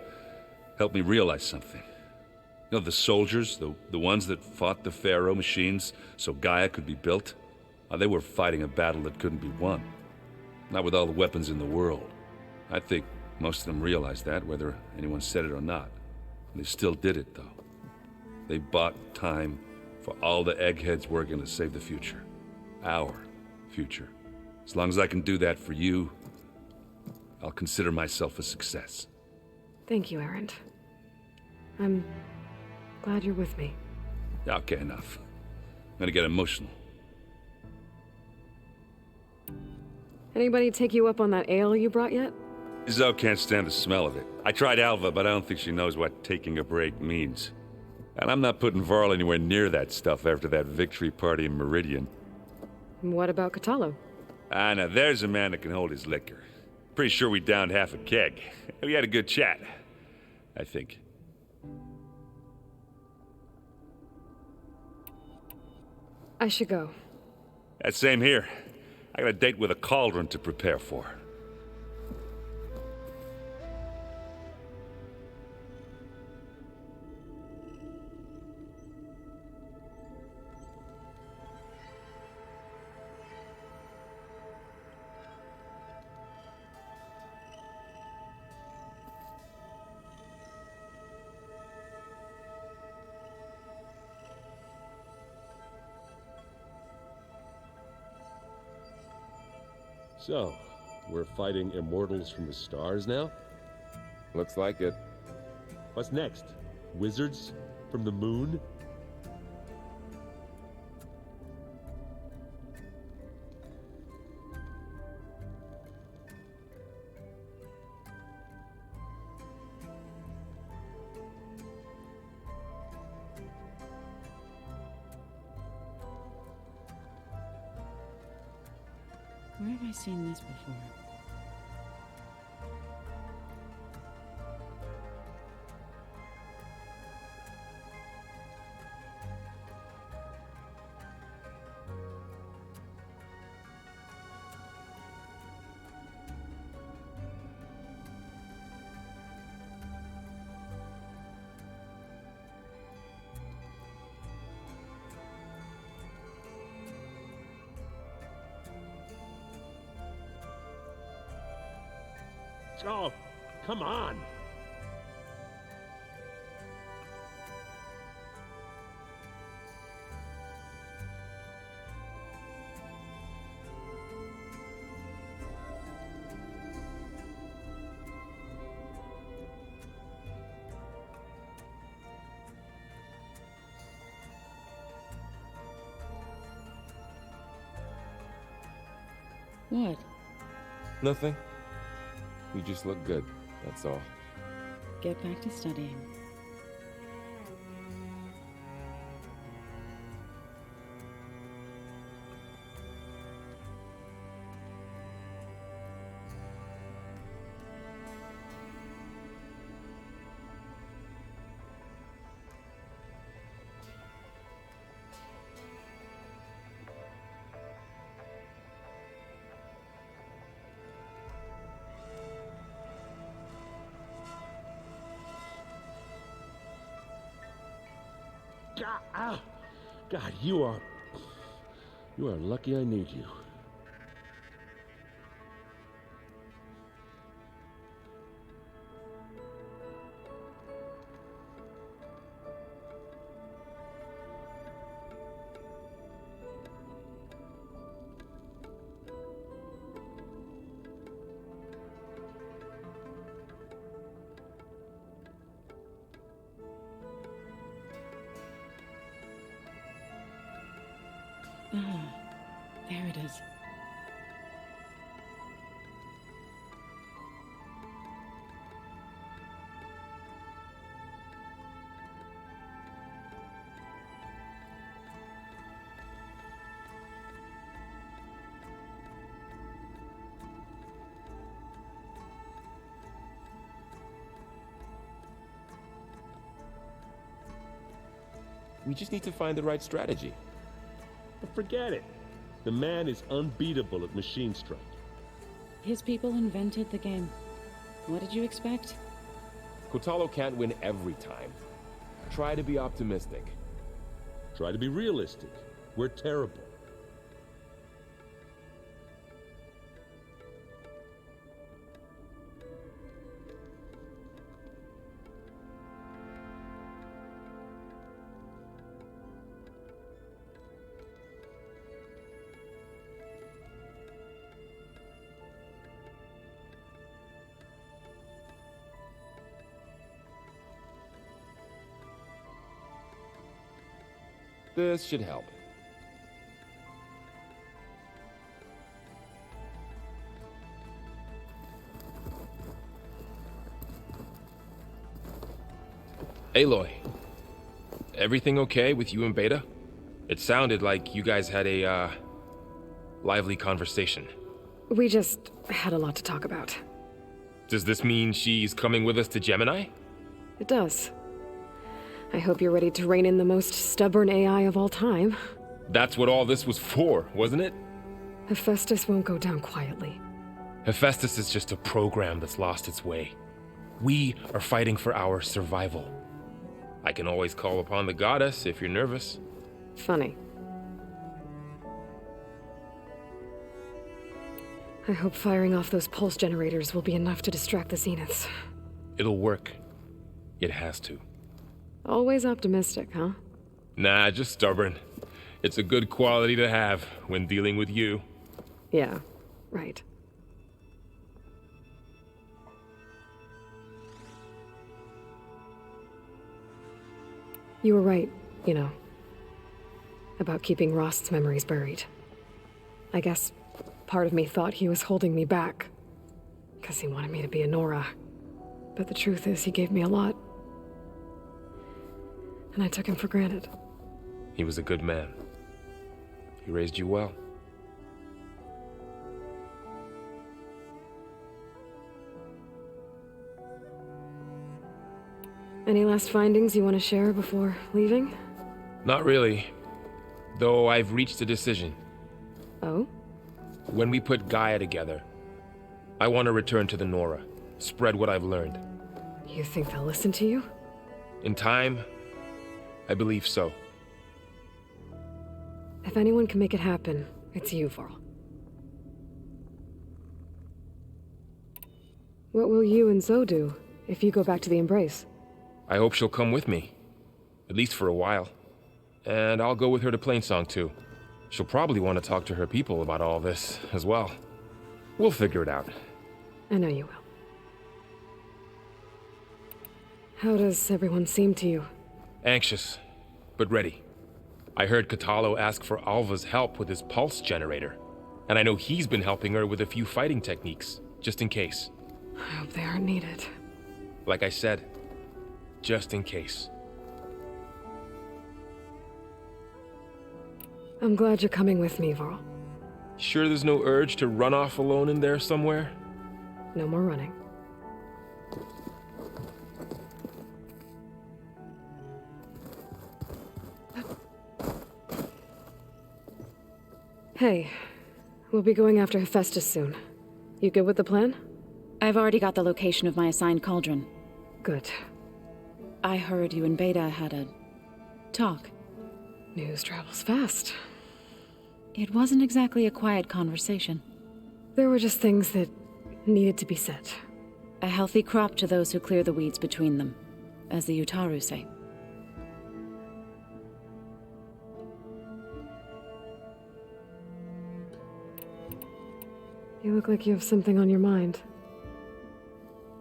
helped me realize something. You know, the soldiers, the ones that fought the Pharaoh machines so Gaia could be built, they were fighting a battle that couldn't be won. Not with all the weapons in the world. I think most of them realized that, whether anyone said it or not. And they still did it, though. They bought time for all the eggheads working to save the future. Our future. As long as I can do that for you, I'll consider myself a success. Thank you, Erend. I'm glad you're with me. Okay, enough. I'm gonna get emotional. Anybody take you up on that ale you brought yet? Zoe can't stand the smell of it. I tried Alva, but I don't think she knows what taking a break means. And I'm not putting Varl anywhere near that stuff after that victory party in Meridian. What about Catalo? Now there's a man that can hold his liquor. Pretty sure we downed half a keg. We had a good chat, I think. I should go. That same here. I got a date with a cauldron to prepare for. So, we're fighting immortals from the stars now? Looks like it. What's next? Wizards from the moon? Where have I seen this before? Oh, come on. What? Nothing. You just look good, that's all. Get back to studying. God, you are lucky I need you. Ah, there it is. We just need to find the right strategy. But forget it. The man is unbeatable at machine strike. His people invented the game. What did you expect? Kotalo can't win every time. Try to be optimistic. Try to be realistic. We're terrible. This should help. Aloy, everything okay with you and Beta? It sounded like you guys had a, lively conversation. We just had a lot to talk about. Does this mean she's coming with us to Gemini? It does. I hope you're ready to rein in the most stubborn AI of all time. That's what all this was for, wasn't it? Hephaestus won't go down quietly. Hephaestus is just a program that's lost its way. We are fighting for our survival. I can always call upon the goddess if you're nervous. Funny. I hope firing off those pulse generators will be enough to distract the Zeniths. It'll work. It has to. Always optimistic, huh? Nah, just stubborn. It's a good quality to have when dealing with you. Yeah, right. You were right, you know, about keeping Rost's memories buried. I guess part of me thought he was holding me back, because he wanted me to be a Nora. But the truth is, he gave me a lot. And I took him for granted. He was a good man. He raised you well. Any last findings you want to share before leaving? Not really. Though I've reached a decision. Oh? When we put Gaia together, I want to return to the Nora. Spread what I've learned. You think they'll listen to you? In time, I believe so. If anyone can make it happen, it's you, Varl. What will you and Zoe do if you go back to the Embrace? I hope she'll come with me. At least for a while. And I'll go with her to Plainsong too. She'll probably want to talk to her people about all this as well. We'll figure it out. I know you will. How does everyone seem to you? Anxious, but ready. I heard Katalo ask for Alva's help with his pulse generator. And I know he's been helping her with a few fighting techniques, just in case. I hope they aren't needed. Like I said, just in case. I'm glad you're coming with me, Varl. Sure there's no urge to run off alone in there somewhere? No more running. Hey, we'll be going after Hephaestus soon. You good with the plan? I've already got the location of my assigned cauldron. Good. I heard you and Beta had a talk. News travels fast. It wasn't exactly a quiet conversation. There were just things that needed to be said. A healthy crop to those who clear the weeds between them, as the Utaru say. You look like you have something on your mind.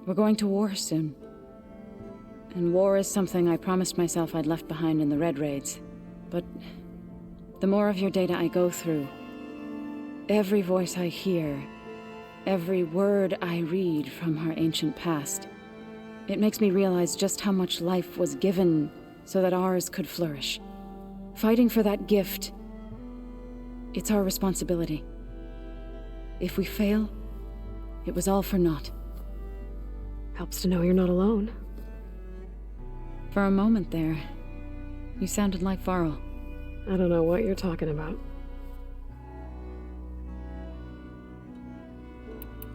We're going to war soon. And war is something I promised myself I'd left behind in the Red Raids. But the more of your data I go through, every voice I hear, every word I read from our ancient past, it makes me realize just how much life was given so that ours could flourish. Fighting for that gift, it's our responsibility. If we fail, it was all for naught. Helps to know you're not alone. For a moment there, you sounded like Varl. I don't know what you're talking about.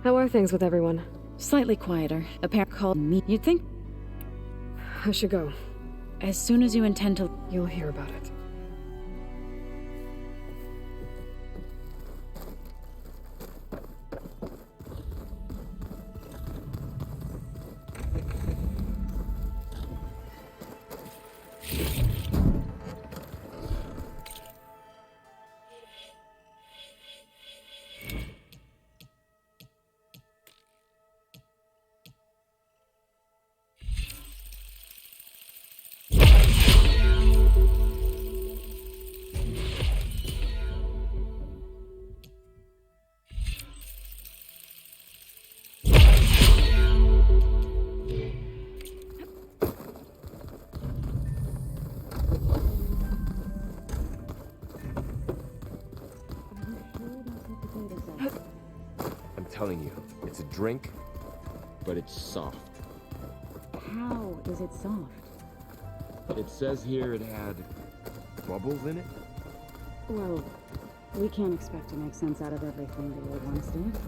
How are things with everyone? Slightly quieter. A pair called me. You'd think I should go. As soon as you intend to... You'll hear about it. I'm telling you, it's a drink, but it's soft. How is it soft? It says here it had bubbles in it? Well, we can't expect to make sense out of everything the old ones did.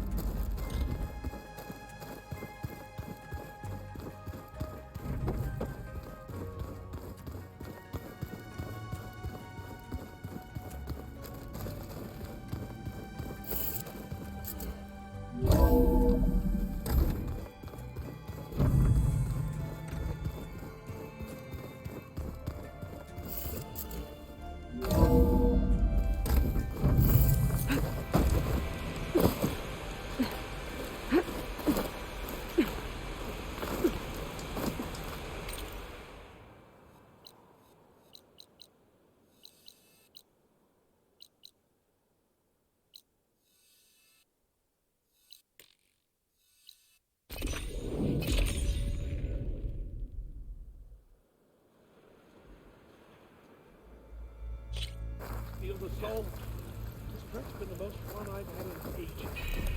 Feel the soul. This trip's been the most fun I've had in ages.